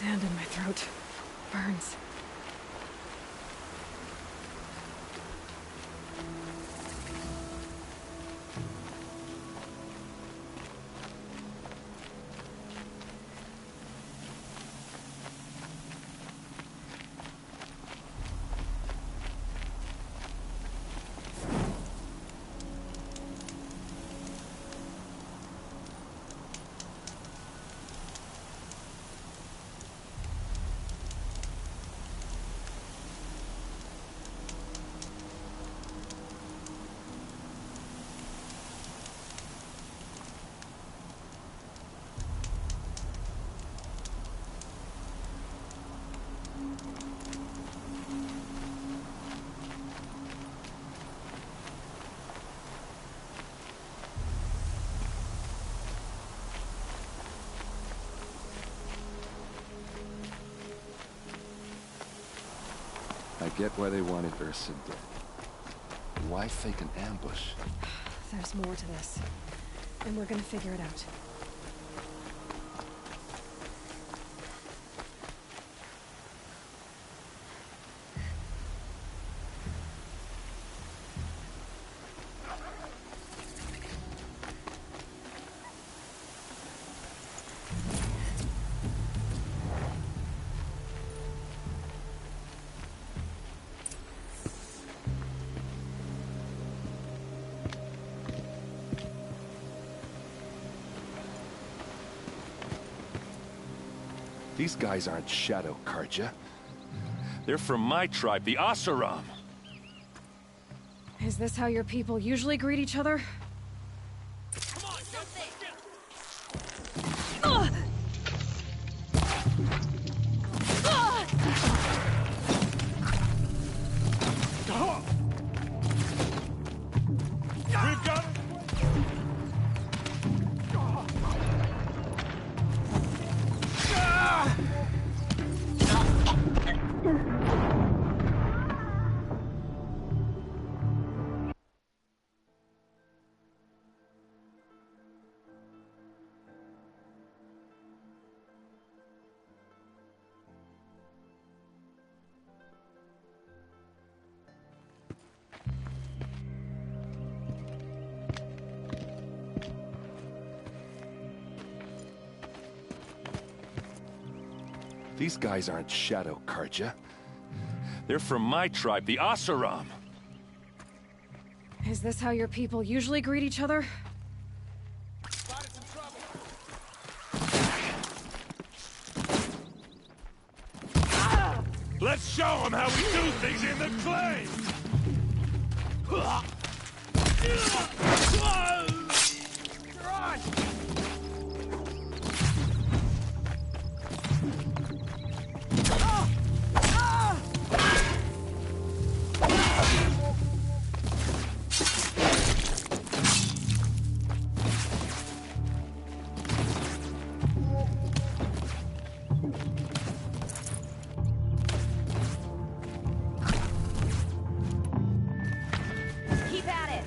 Sand in my throat. Burns. I get why they wanted Ursa dead. Why fake an ambush? There's more to this, and we're gonna figure it out. These guys aren't Shadow Carja. They're from my tribe, the Oseram. Is this how your people usually greet each other? These guys aren't Shadow Carja. They're from my tribe, the Oseram. Is this how your people usually greet each other? Let's show them how we do things in the clay! Keep at it!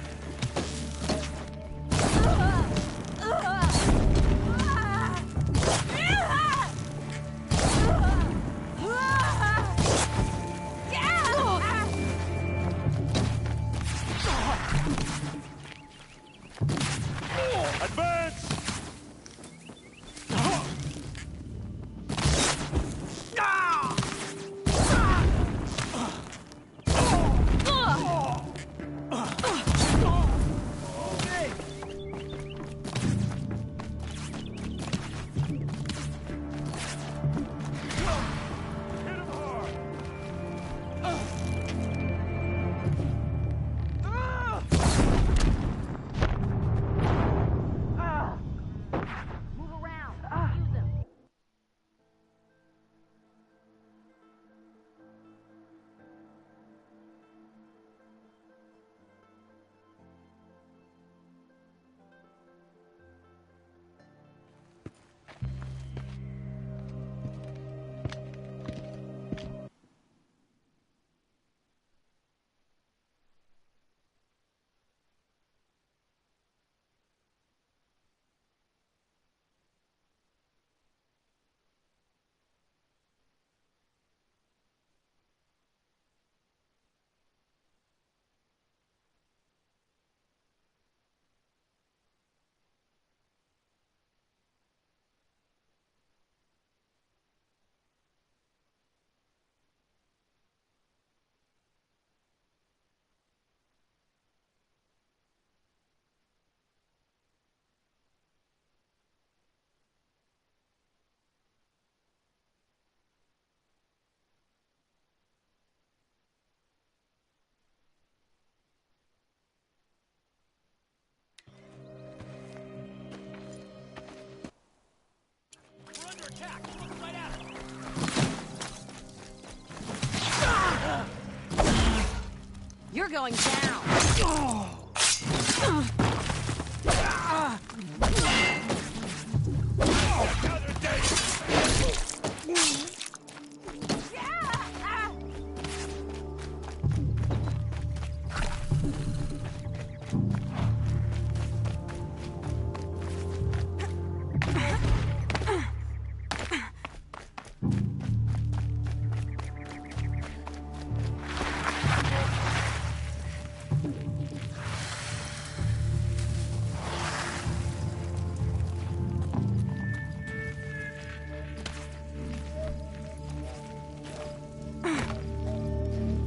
You're going down!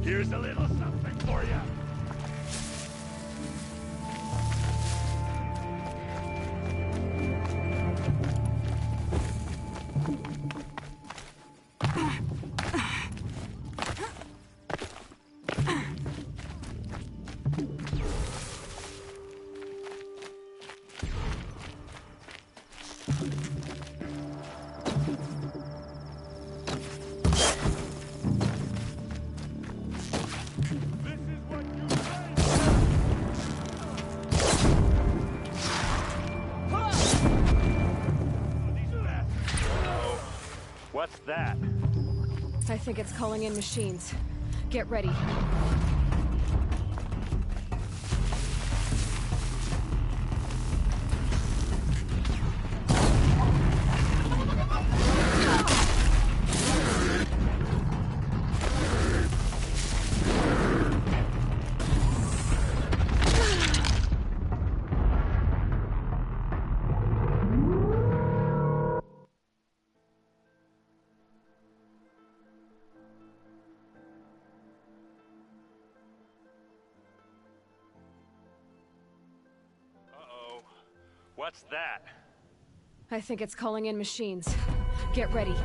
Here's a little something for you. What's that? I think it's calling in machines. Get ready. What's that? I think it's calling in machines. Get ready.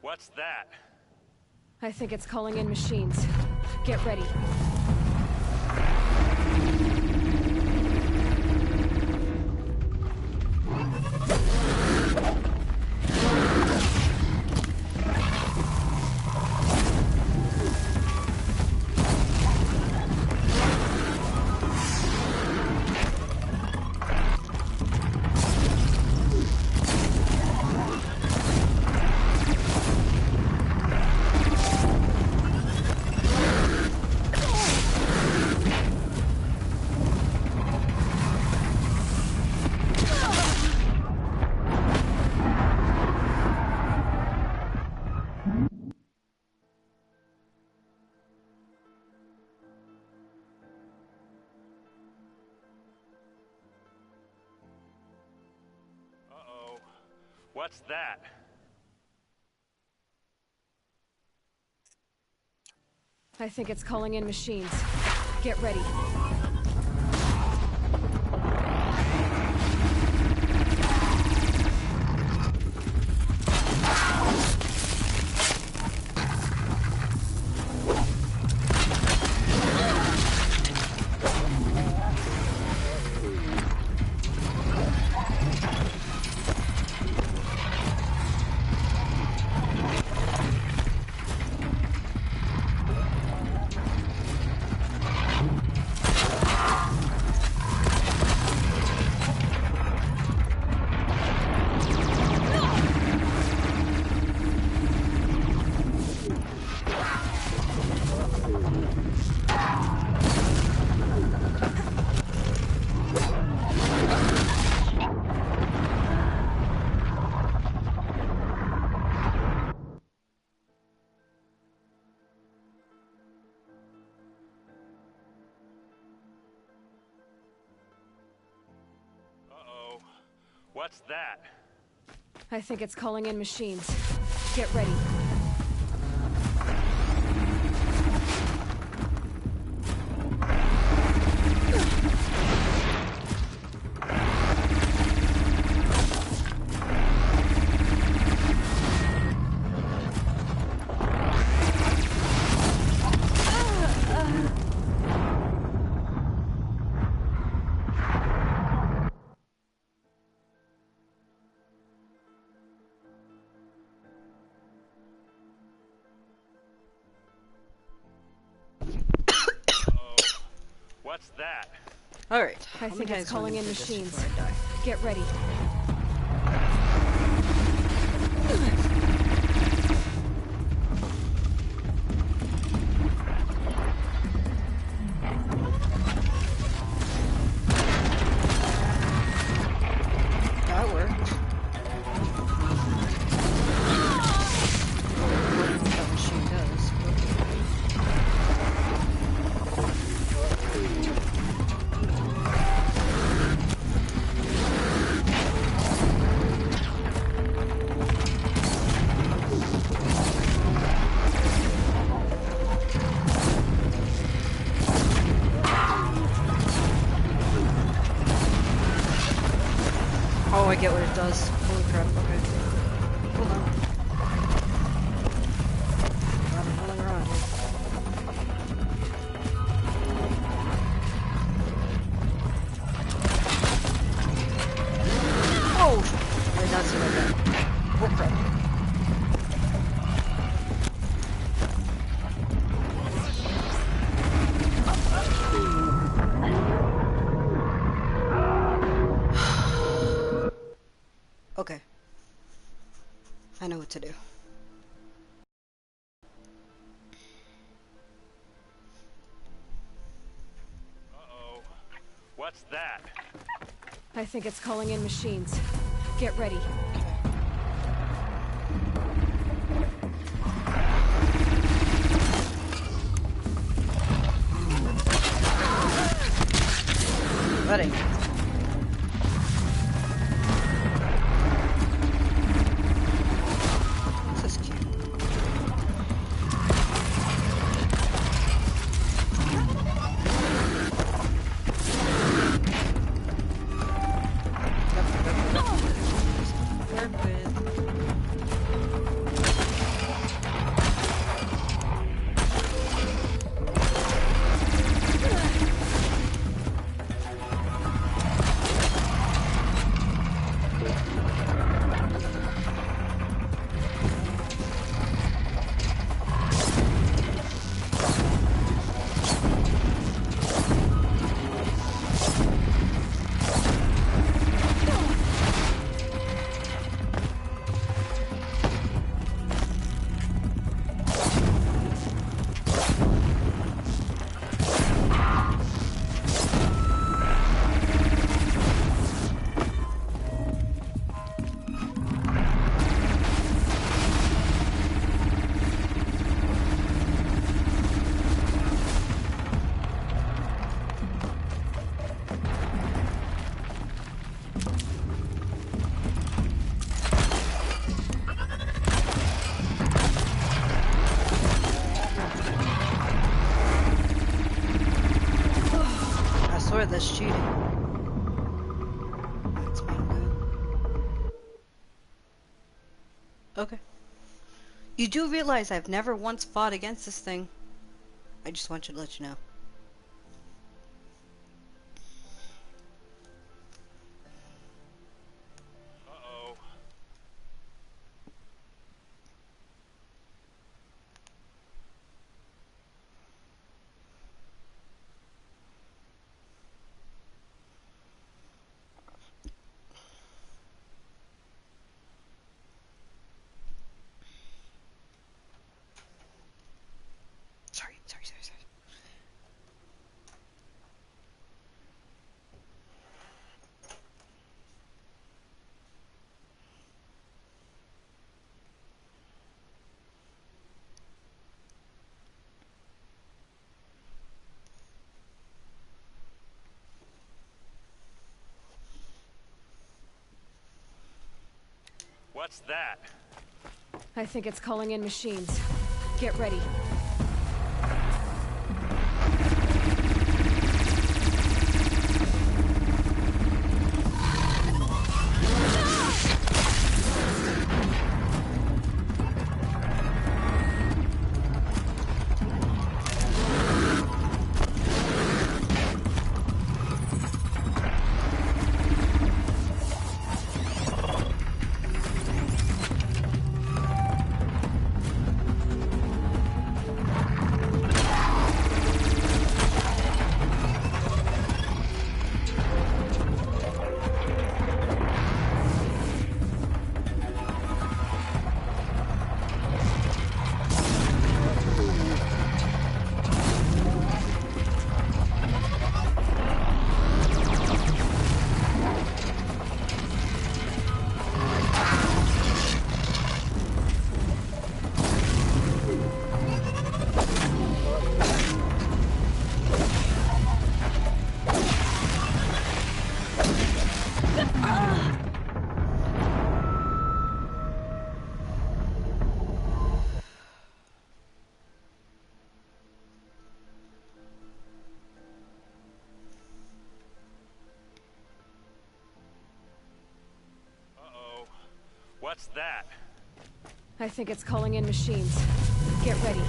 What's that? I think it's calling in machines. Get ready. What's that? I think it's calling in machines. Get ready. What's that? I think it's calling in machines. Get ready. What's that? Alright. I think it's calling in machines. Get ready. That worked. What that machine does. Oh, I get what it does. Holy crap, okay. Hold on. I'm rolling around here. Oh! I did not see that. Oh crap. Okay. I know what to do. Uh-oh. What's that? I think it's calling in machines. Get ready. Ready. This is cute. That's cheating. That's being good. Okay. You do realize I've never once fought against this thing. I just want you to let you know. Uh-oh. Sorry. What's that? I think it's calling in machines. Get ready. What's that? I think it's calling in machines. Get ready.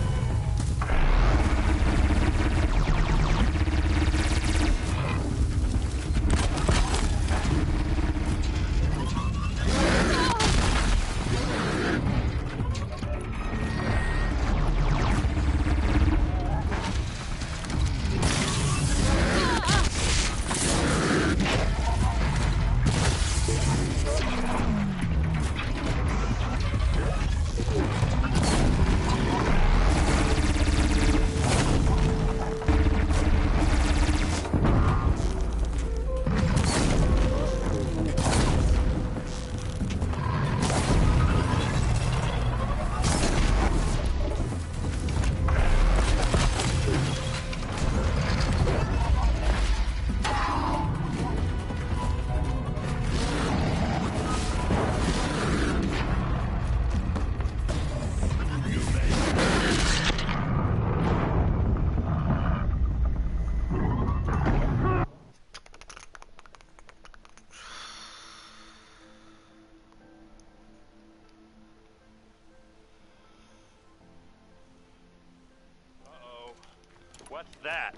What's that?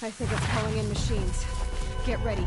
I think it's calling in machines. Get ready.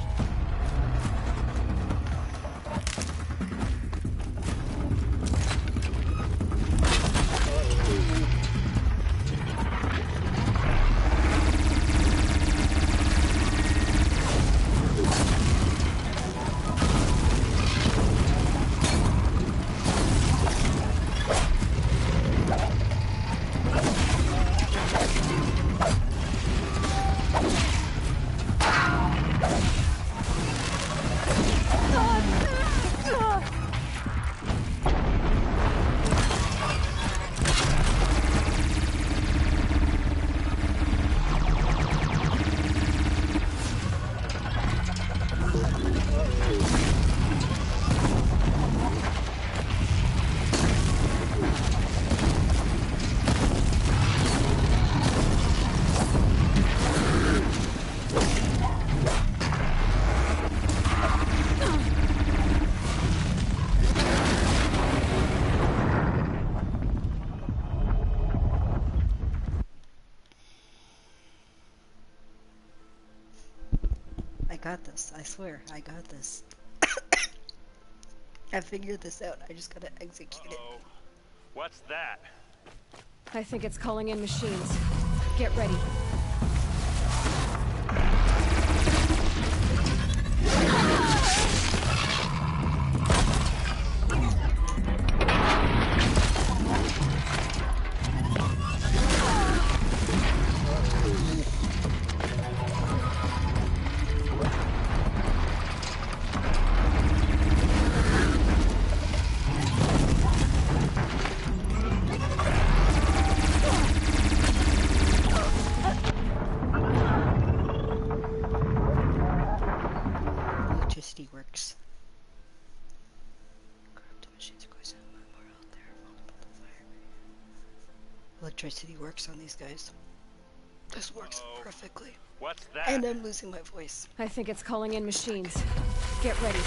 I got this. I swear, I got this. I figured this out. I just gotta execute it. What's that? I think it's calling in machines. Get ready. electricity works on these guys. This works perfectly. What's that? And I'm losing my voice. I think it's calling in machines. Get ready.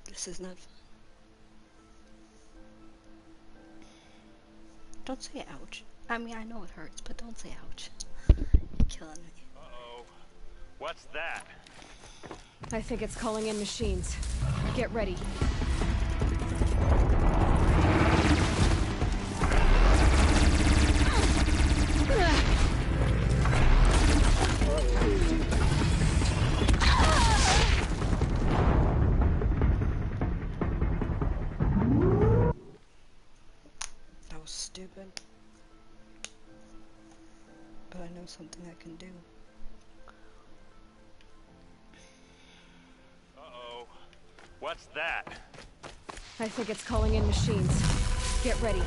This is not fun. Don't say ouch. I mean, I know it hurts, but don't say ouch. You're killing me. Uh-oh. What's that? I think it's calling in machines. Get ready. That was stupid. But I know something I can do. Uh-oh. What's that? I think it's calling in machines. Get ready.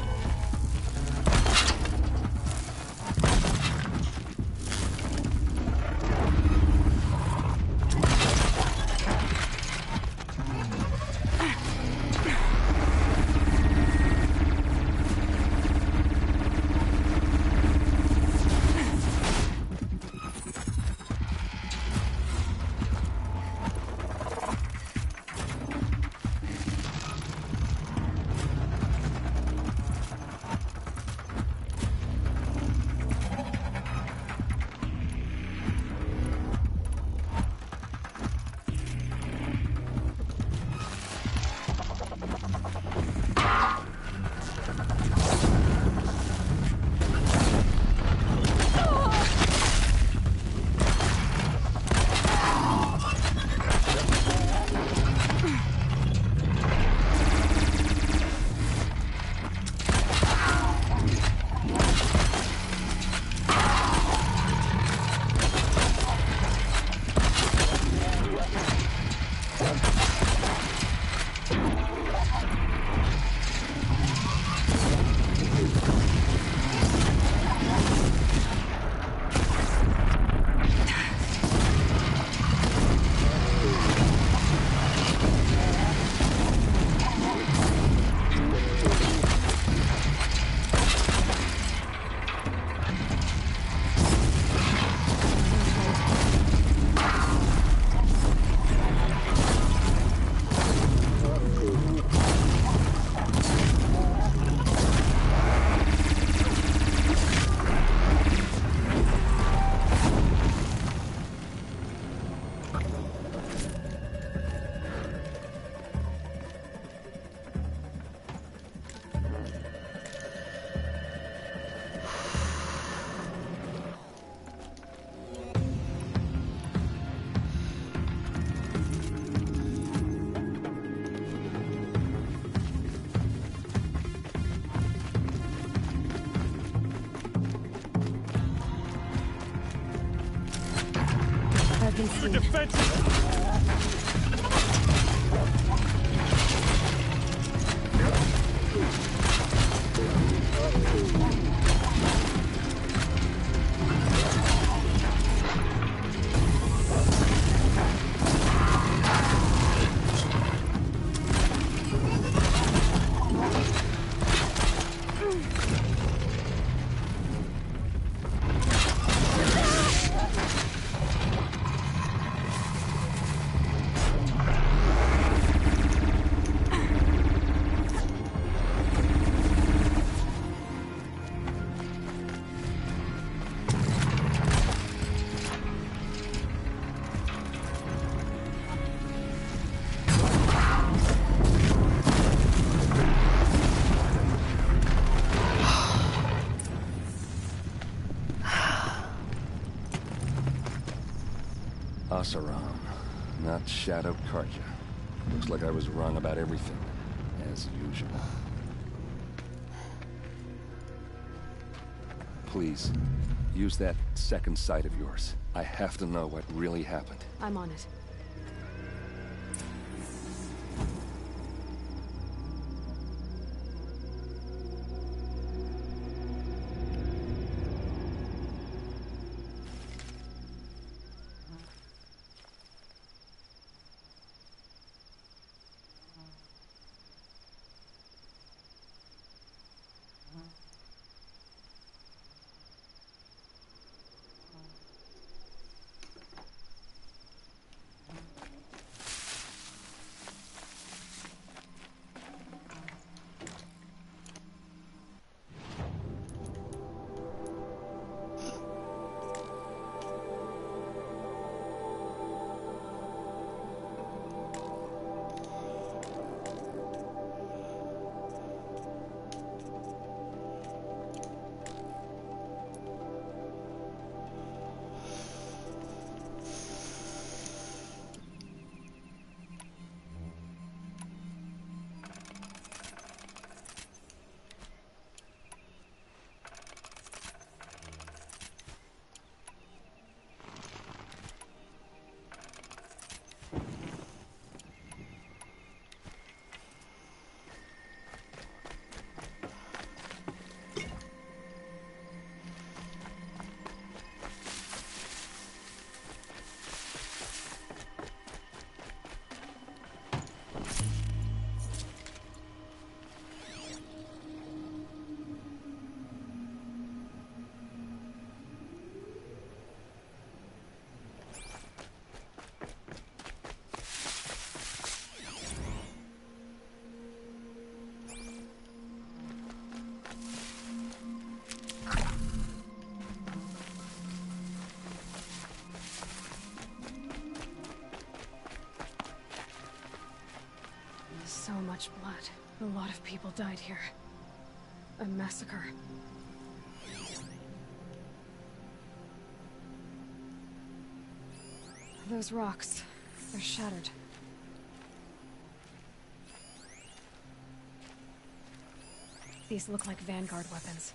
You're defensive! Oseram, not Shadow Carja. Looks like I was wrong about everything, as usual. Please, use that second sight of yours. I have to know what really happened. I'm on it. So much blood. A lot of people died here. A massacre. Those rocks, they're shattered. These look like Vanguard weapons.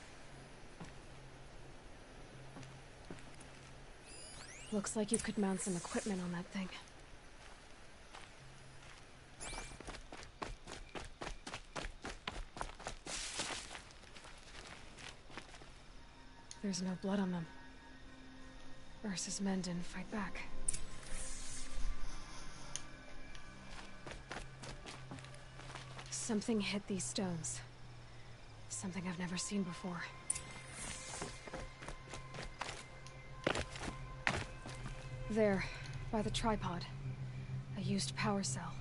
Looks like you could mount some equipment on that thing. There's no blood on them. Ursa's men didn't fight back. Something hit these stones. Something I've never seen before. There, by the tripod. A used power cell.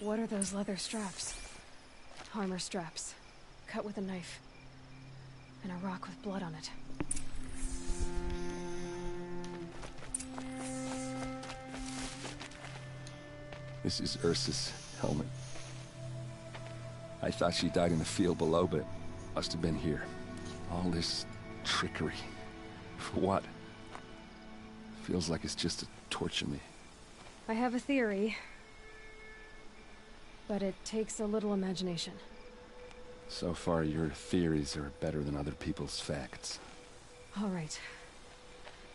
What are those leather straps? Armor straps, cut with a knife. And a rock with blood on it. This is Ursa's helmet. I thought she died in the field below, but must have been here. All this trickery. For what? Feels like it's just to torture me. I have a theory. But it takes a little imagination. So far, your theories are better than other people's facts. All right.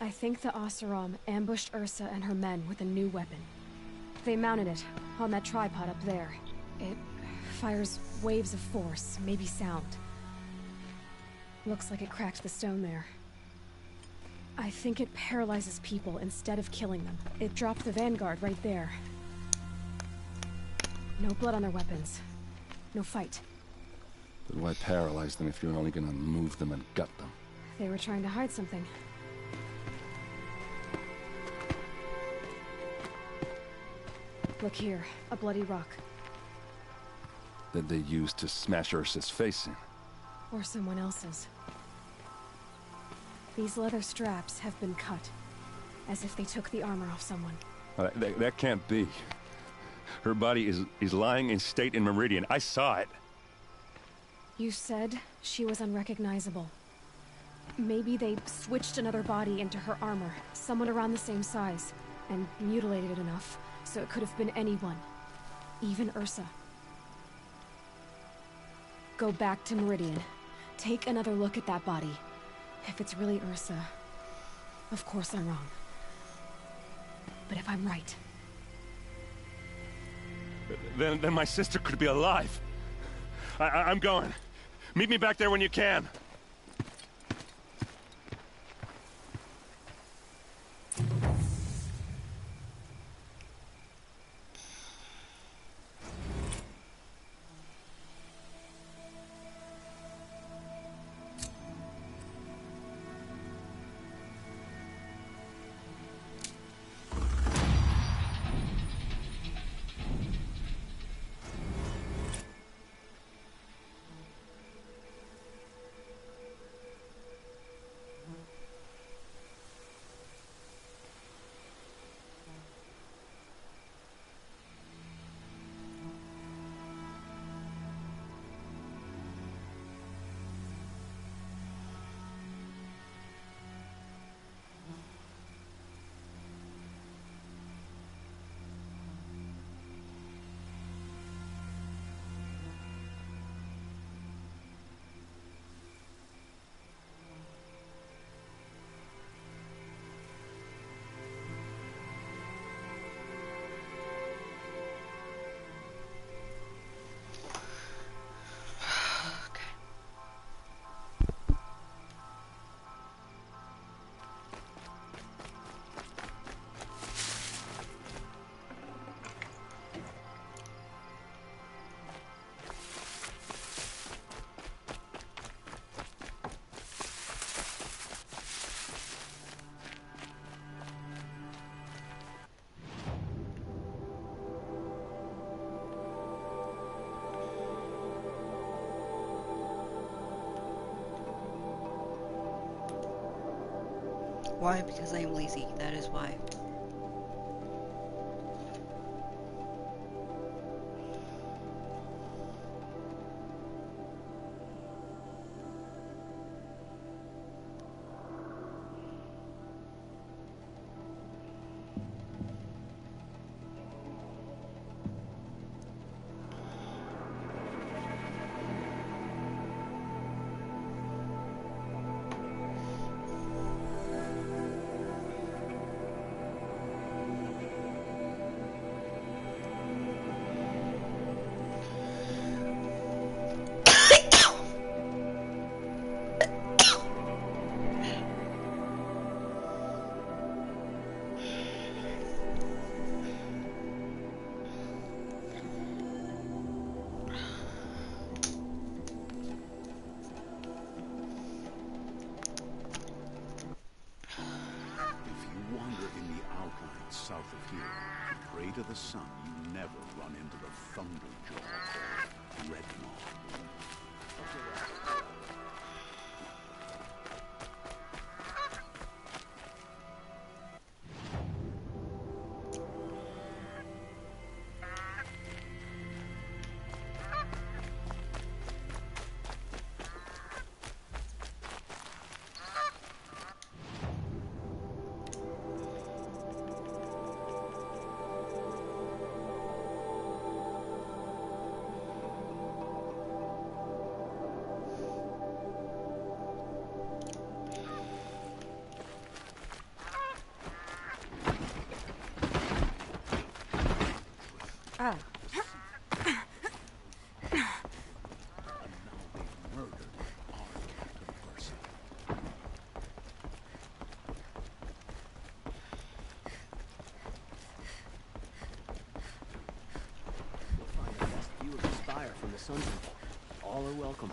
I think the Oseram ambushed Ursa and her men with a new weapon. They mounted it on that tripod up there. It fires waves of force, maybe sound. Looks like it cracked the stone there. I think it paralyzes people instead of killing them. It dropped the Vanguard right there. No blood on their weapons. No fight. But why paralyze them if you're only gonna move them and gut them? They were trying to hide something. Look here, a bloody rock. That they used to smash Ursa's face in. Or someone else's. These leather straps have been cut, as if they took the armor off someone. That can't be. Her body is lying in state in Meridian. I saw it. You said she was unrecognizable. Maybe they switched another body into her armor, someone around the same size, and mutilated it enough so it could have been anyone. Even Ursa. Go back to Meridian. Take another look at that body. If it's really Ursa, of course I'm wrong. But if I'm right... Then my sister could be alive. I'm going. Meet me back there when you can. Why? Because I am lazy. That is why. South of here, pray to the sun you never run into the Thunderjaw or Redmaw. Ah. View of the spire from the Sun Temple. All are welcome.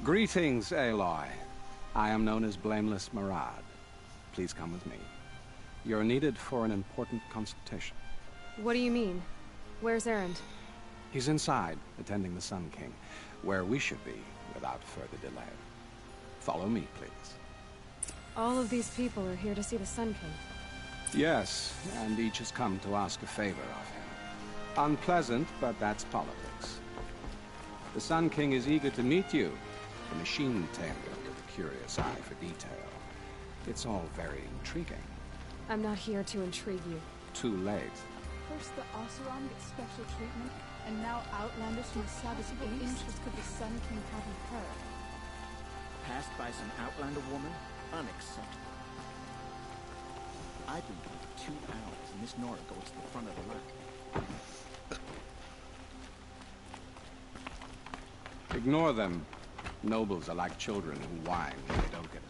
Greetings, Aloy. I am known as Blameless Murad. Please come with me. You're needed for an important consultation. What do you mean? Where's Erend? He's inside, attending the Sun King, where we should be without further delay. Follow me, please. All of these people are here to see the Sun King. Yes, and each has come to ask a favor of him. Unpleasant, but that's politics. The Sun King is eager to meet you, the machine tamer with a curious eye for detail. It's all very intriguing. I'm not here to intrigue you. Too late. First the Oseram gets special treatment, and now Outlanders from the Savage What interest could the Sun King have in her? Passed by some Outlander woman? Unacceptable. I've been here 2 hours, and Miss Nora goes to the front of the line. Ignore them. Nobles are like children who whine when they don't get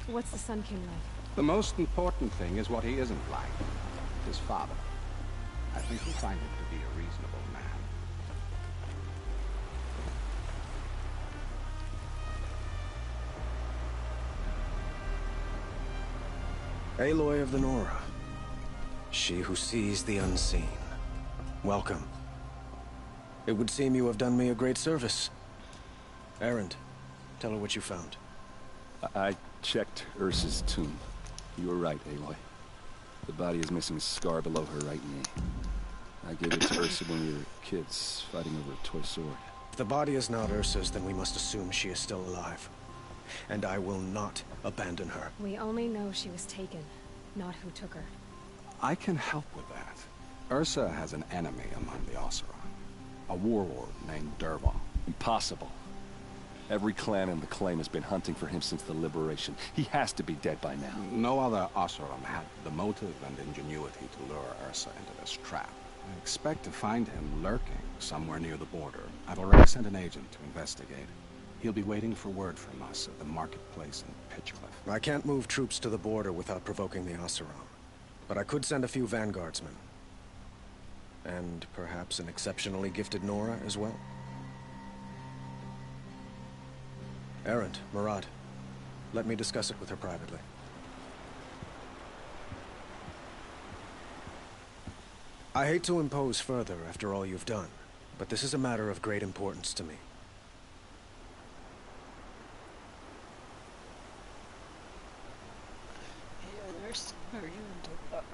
a What's the Sun King like? The most important thing is what he isn't like. His father. I think you'll find him to be a reasonable man. Aloy of the Nora. She who sees the unseen. Welcome. It would seem you have done me a great service. Erend, tell her what you found. I checked Ursa's tomb. You were right, Aloy. The body is missing a scar below her right knee. I gave it to Ursa when we were kids, fighting over a toy sword. If the body is not Ursa's, then we must assume she is still alive. And I will not abandon her. We only know she was taken, not who took her. I can help with that. Ursa has an enemy among the Oseram. A warlord named Dervahl. Impossible. Every clan in the claim has been hunting for him since the liberation. He has to be dead by now. No other Oseram had the motive and ingenuity to lure Ursa into this trap. I expect to find him lurking somewhere near the border. I've already sent an agent to investigate. He'll be waiting for word from us at the marketplace in Pitchcliff. I can't move troops to the border without provoking the Oseram. But I could send a few vanguardsmen. And perhaps an exceptionally gifted Nora as well. Erend, Murad, let me discuss it with her privately. I hate to impose further after all you've done, but this is a matter of great importance to me.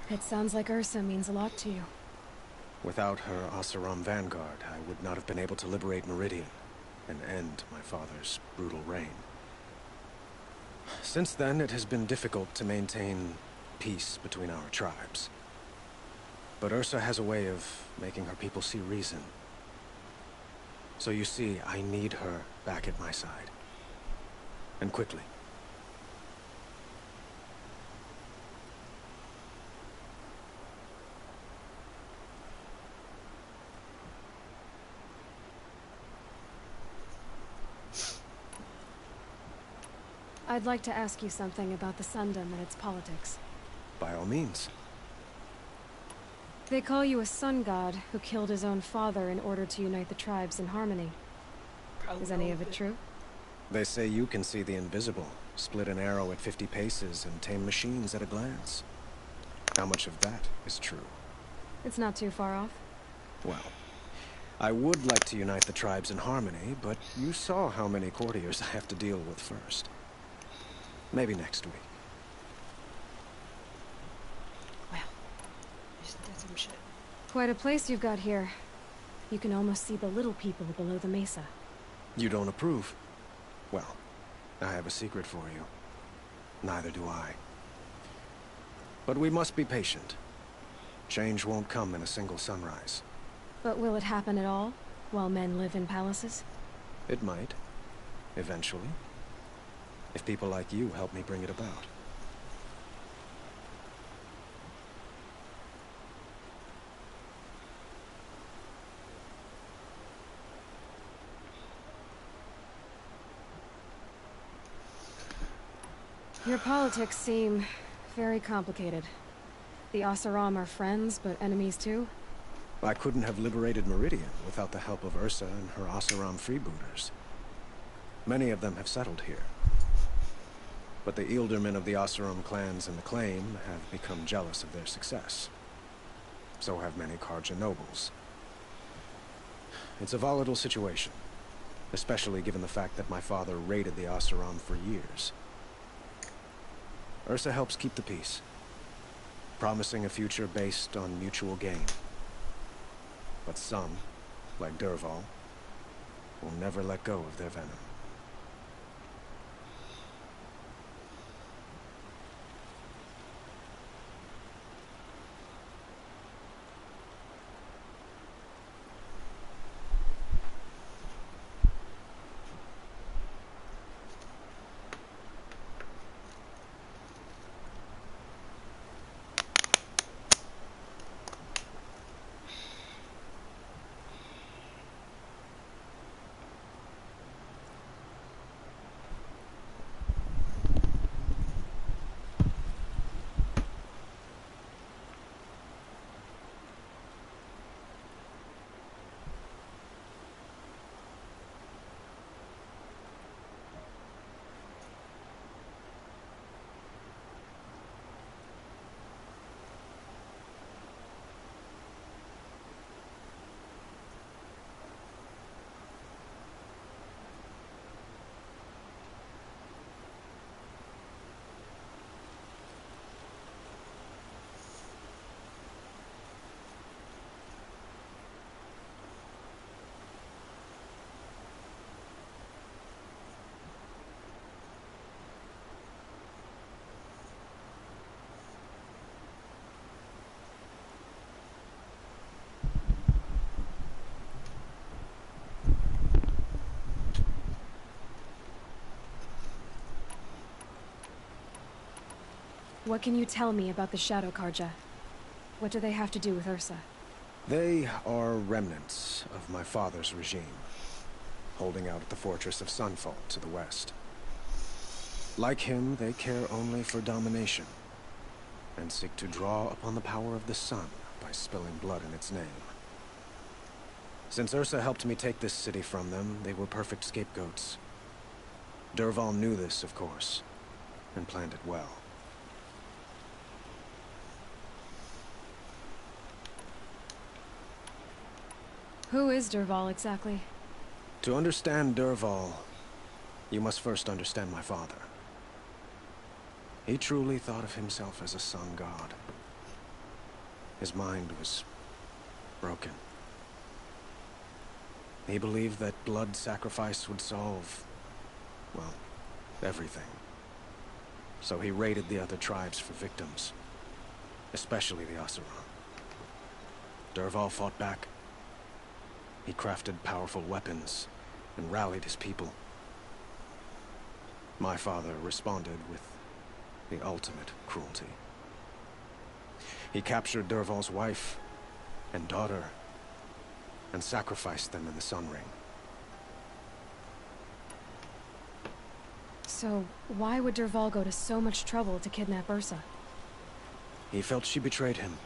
It sounds like Ursa means a lot to you. Without her Oseram vanguard, I would not have been able to liberate Meridian and end my father's brutal reign. Since then, it has been difficult to maintain peace between our tribes. But Ursa has a way of making her people see reason. So you see, I need her back at my side. And quickly. I'd like to ask you something about the Sundom and its politics. By all means. They call you a sun god who killed his own father in order to unite the tribes in harmony. Is any of it true? They say you can see the invisible, split an arrow at 50 paces, and tame machines at a glance. How much of that is true? It's not too far off. Well, I would like to unite the tribes in harmony, but you saw how many courtiers I have to deal with first. Maybe next week. Isn't that some shit? Quite a place you've got here. You can almost see the little people below the mesa. You don't approve? Well, I have a secret for you. Neither do I. But we must be patient. Change won't come in a single sunrise. But will it happen at all, while men live in palaces? It might. Eventually. If people like you help me bring it about. Your politics seem very complicated. The Oseram are friends, but enemies too? I couldn't have liberated Meridian without the help of Ursa and her Oseram freebooters. Many of them have settled here. But the Ealdormen of the Oseram clans in the Claim have become jealous of their success. So have many Carja nobles. It's a volatile situation, especially given the fact that my father raided the Oseram for years. Ursa helps keep the peace, promising a future based on mutual gain. But some, like Dervahl, will never let go of their venom. What can you tell me about the Shadow Carja? What do they have to do with Ursa? They are remnants of my father's regime, holding out at the fortress of Sunfall to the west. Like him, they care only for domination, and seek to draw upon the power of the sun by spilling blood in its name. Since Ursa helped me take this city from them, they were perfect scapegoats. Dervahl knew this, of course, and planned it well. Who is Dervahl exactly? To understand Dervahl, you must first understand my father. He truly thought of himself as a sun god. His mind was broken. He believed that blood sacrifice would solve, well, everything. So he raided the other tribes for victims, especially the Oseram. Dervahl fought back. He crafted powerful weapons and rallied his people. My father responded with the ultimate cruelty. He captured Dervahl's wife and daughter and sacrificed them in the Sun Ring. So, why would Dervahl go to so much trouble to kidnap Ursa? He felt she betrayed him.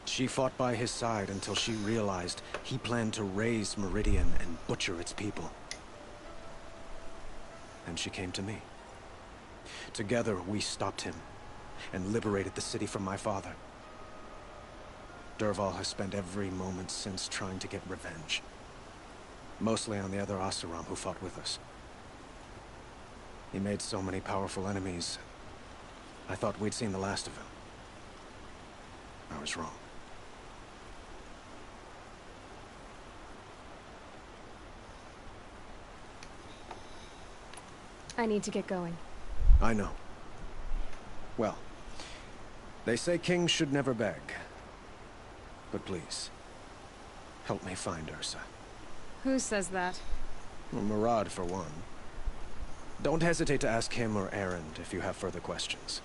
She fought by his side until she realized he planned to raise Meridian and butcher its people. And she came to me. Together, we stopped him and liberated the city from my father. Dervahl has spent every moment since trying to get revenge. Mostly on the other Oseram who fought with us. He made so many powerful enemies, I thought we'd seen the last of him. I was wrong. I need to get going. I know. Well, they say kings should never beg. But please, help me find Ursa. Who says that? Well, Murad, for one. Don't hesitate to ask him or Erend if you have further questions.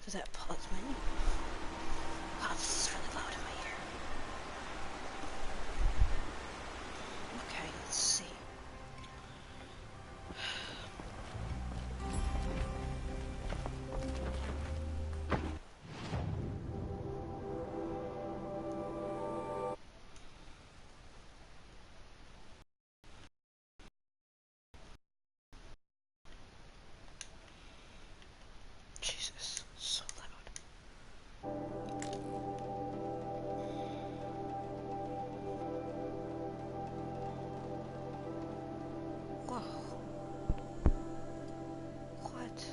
to that pause menu. Wow, this is really loud in my ear. Okay, let's see. Jesus, so loud. Whoa. What?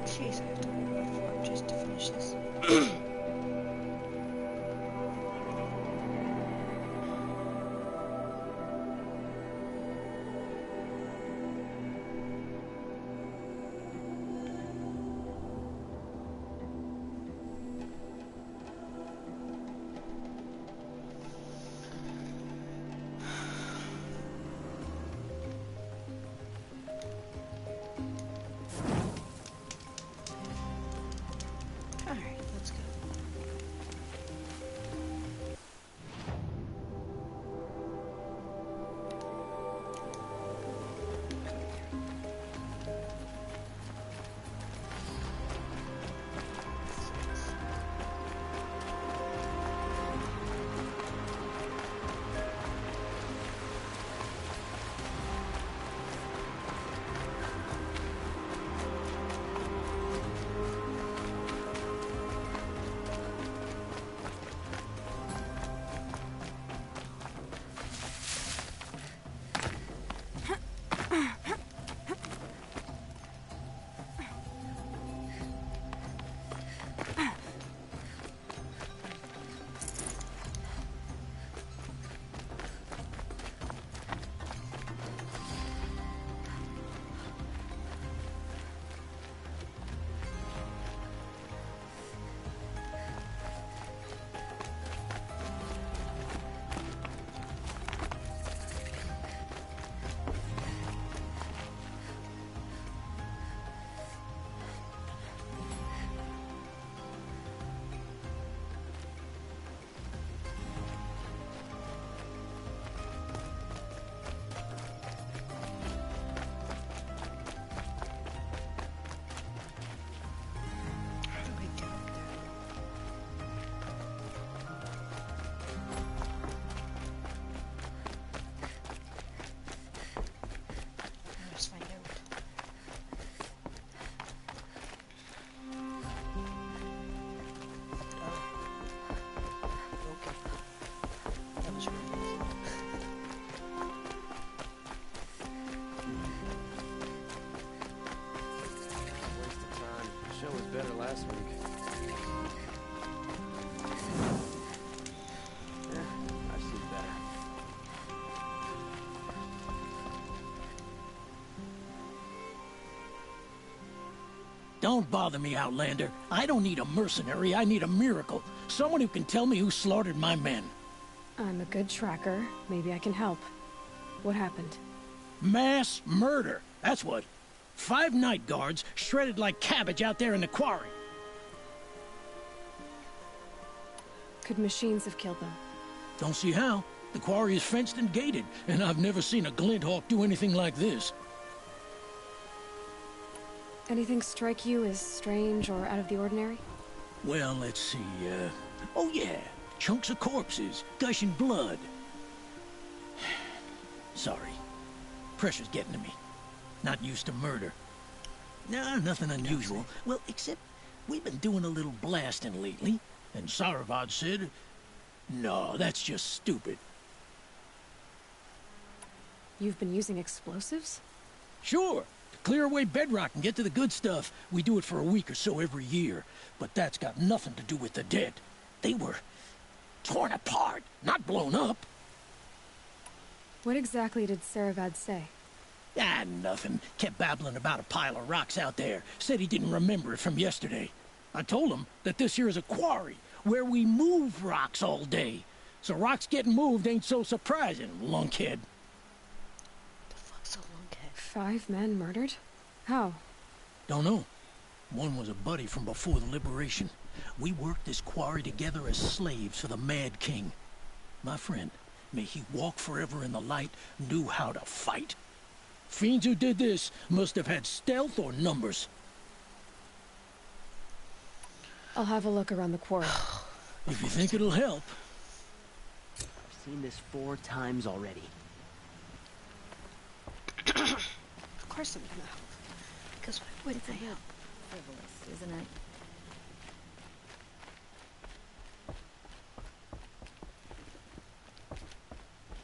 Jeez, I have to wait about 4 just to finish this. Alright, let's go. Let's find out. Okay. That was really easy. Waste of time. The show was better last week. Yeah, I've seen better. Don't bother me, Outlander. I don't need a mercenary, I need a miracle. Someone who can tell me who slaughtered my men. I'm a good tracker. Maybe I can help. What happened? Mass murder, that's what. 5 night guards shredded like cabbage out there in the quarry. Could machines have killed them? Don't see how. The quarry is fenced and gated, and I've never seen a Glinthawk do anything like this. Anything strike you as strange or out of the ordinary? Well, let's see, oh yeah, chunks of corpses, gushing blood. Sorry. Pressure's getting to me. Not used to murder. Nah, nothing unusual. Well, except we've been doing a little blasting lately, and Saravad said, no, that's just stupid. You've been using explosives? Sure. To clear away bedrock and get to the good stuff, we do it for a week or so every year. But that's got nothing to do with the dead. They were torn apart, not blown up. What exactly did Saravad say? Ah, nothing. Kept babbling about a pile of rocks out there. Said he didn't remember it from yesterday. I told him that this here is a quarry, where we move rocks all day. So rocks getting moved ain't so surprising, lunkhead. The fuck's a lunkhead? 5 men murdered? How? Don't know. One was a buddy from before the liberation. We worked this quarry together as slaves for the Mad King. My friend, may he walk forever in the light, knew how to fight. Fiends who did this must have had stealth or numbers. I'll have a look around the quarry. If you think it'll help. I've seen this 4 times already. Of course I'm gonna help. Because why wouldn't I help? Frivolous, isn't it?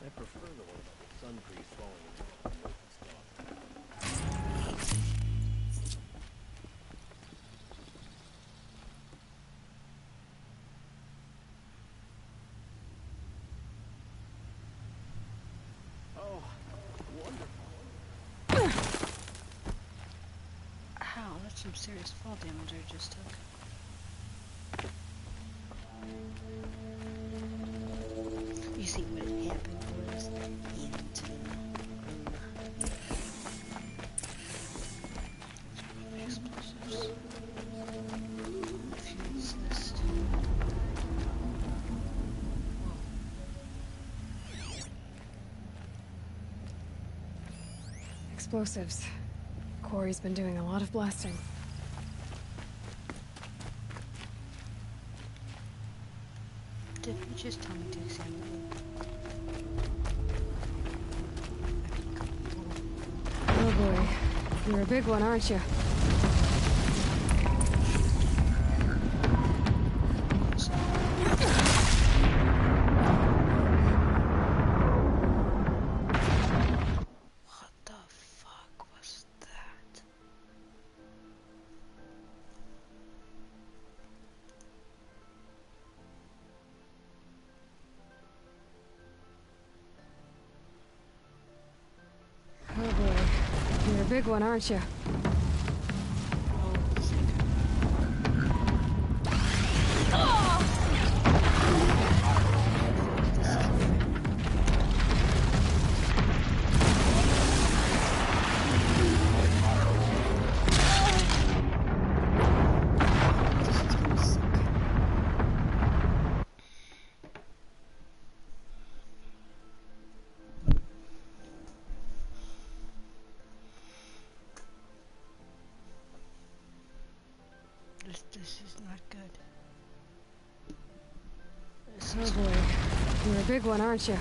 I prefer the one about the sun priest falling in love with Moses' daughter. Oh, wonderful. Ow, that's some serious fall damage I just took. You see what happened was explosives. Fuse list. Explosives. Quarry's been doing a lot of blasting. Didn't you just tell me to examine it? Oh boy. You're a big one, aren't you? What the fuck was that? Oh boy. You're a big one, aren't you? This is not good. Oh boy. You're a big one, aren't you?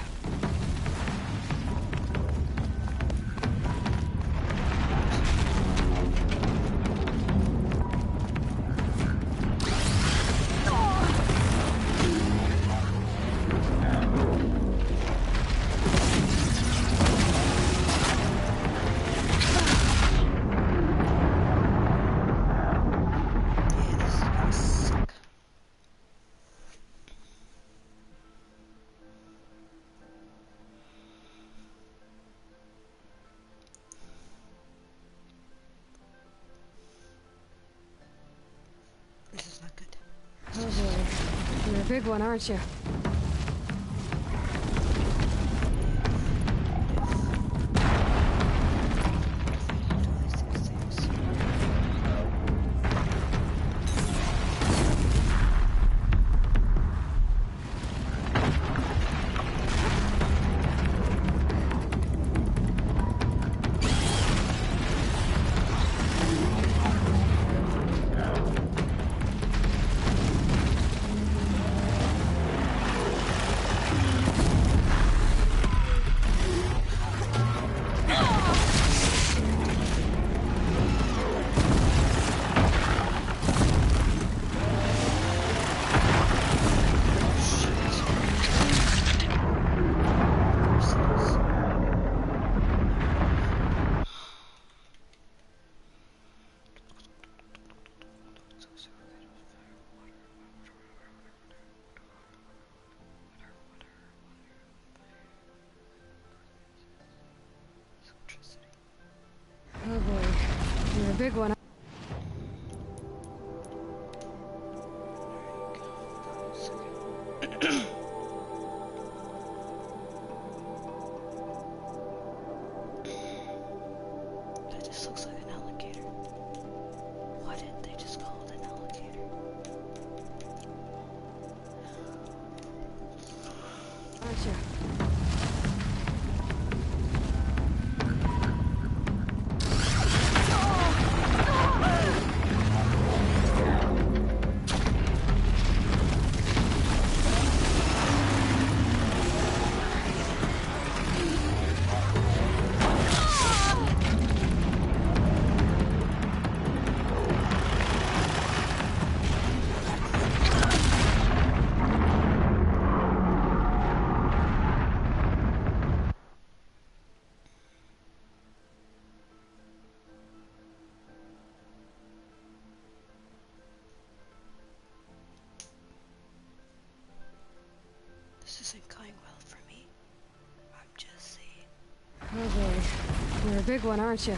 This is not good. Oh boy. You're a big one, aren't you? big one. That just looks like an alligator. Why didn't they just call it an alligator? Aren't you? This isn't going well for me. I'm just saying. Oh boy. You're a big one, aren't you?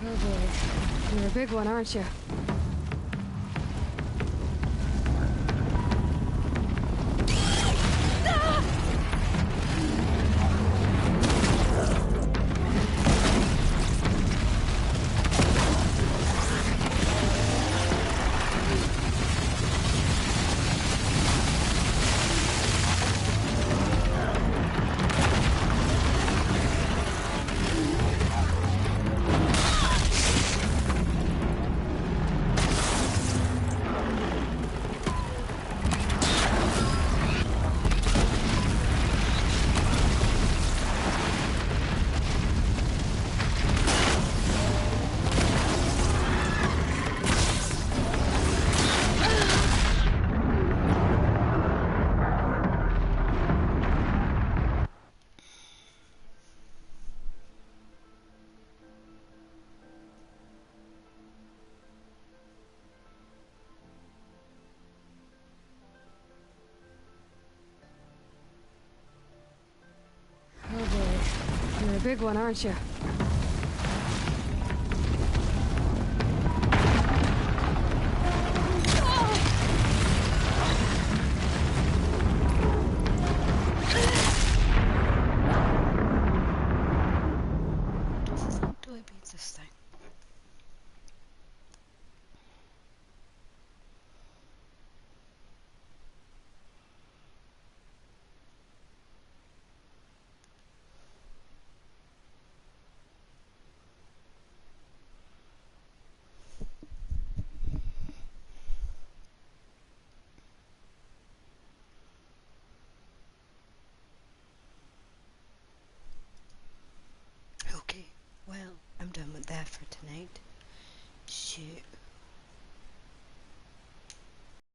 Oh boy. You're a big one, aren't you? Oh boy. You're a big one, aren't you? Do I beat this thing? Okay, well, I'm done with that for tonight. Shit.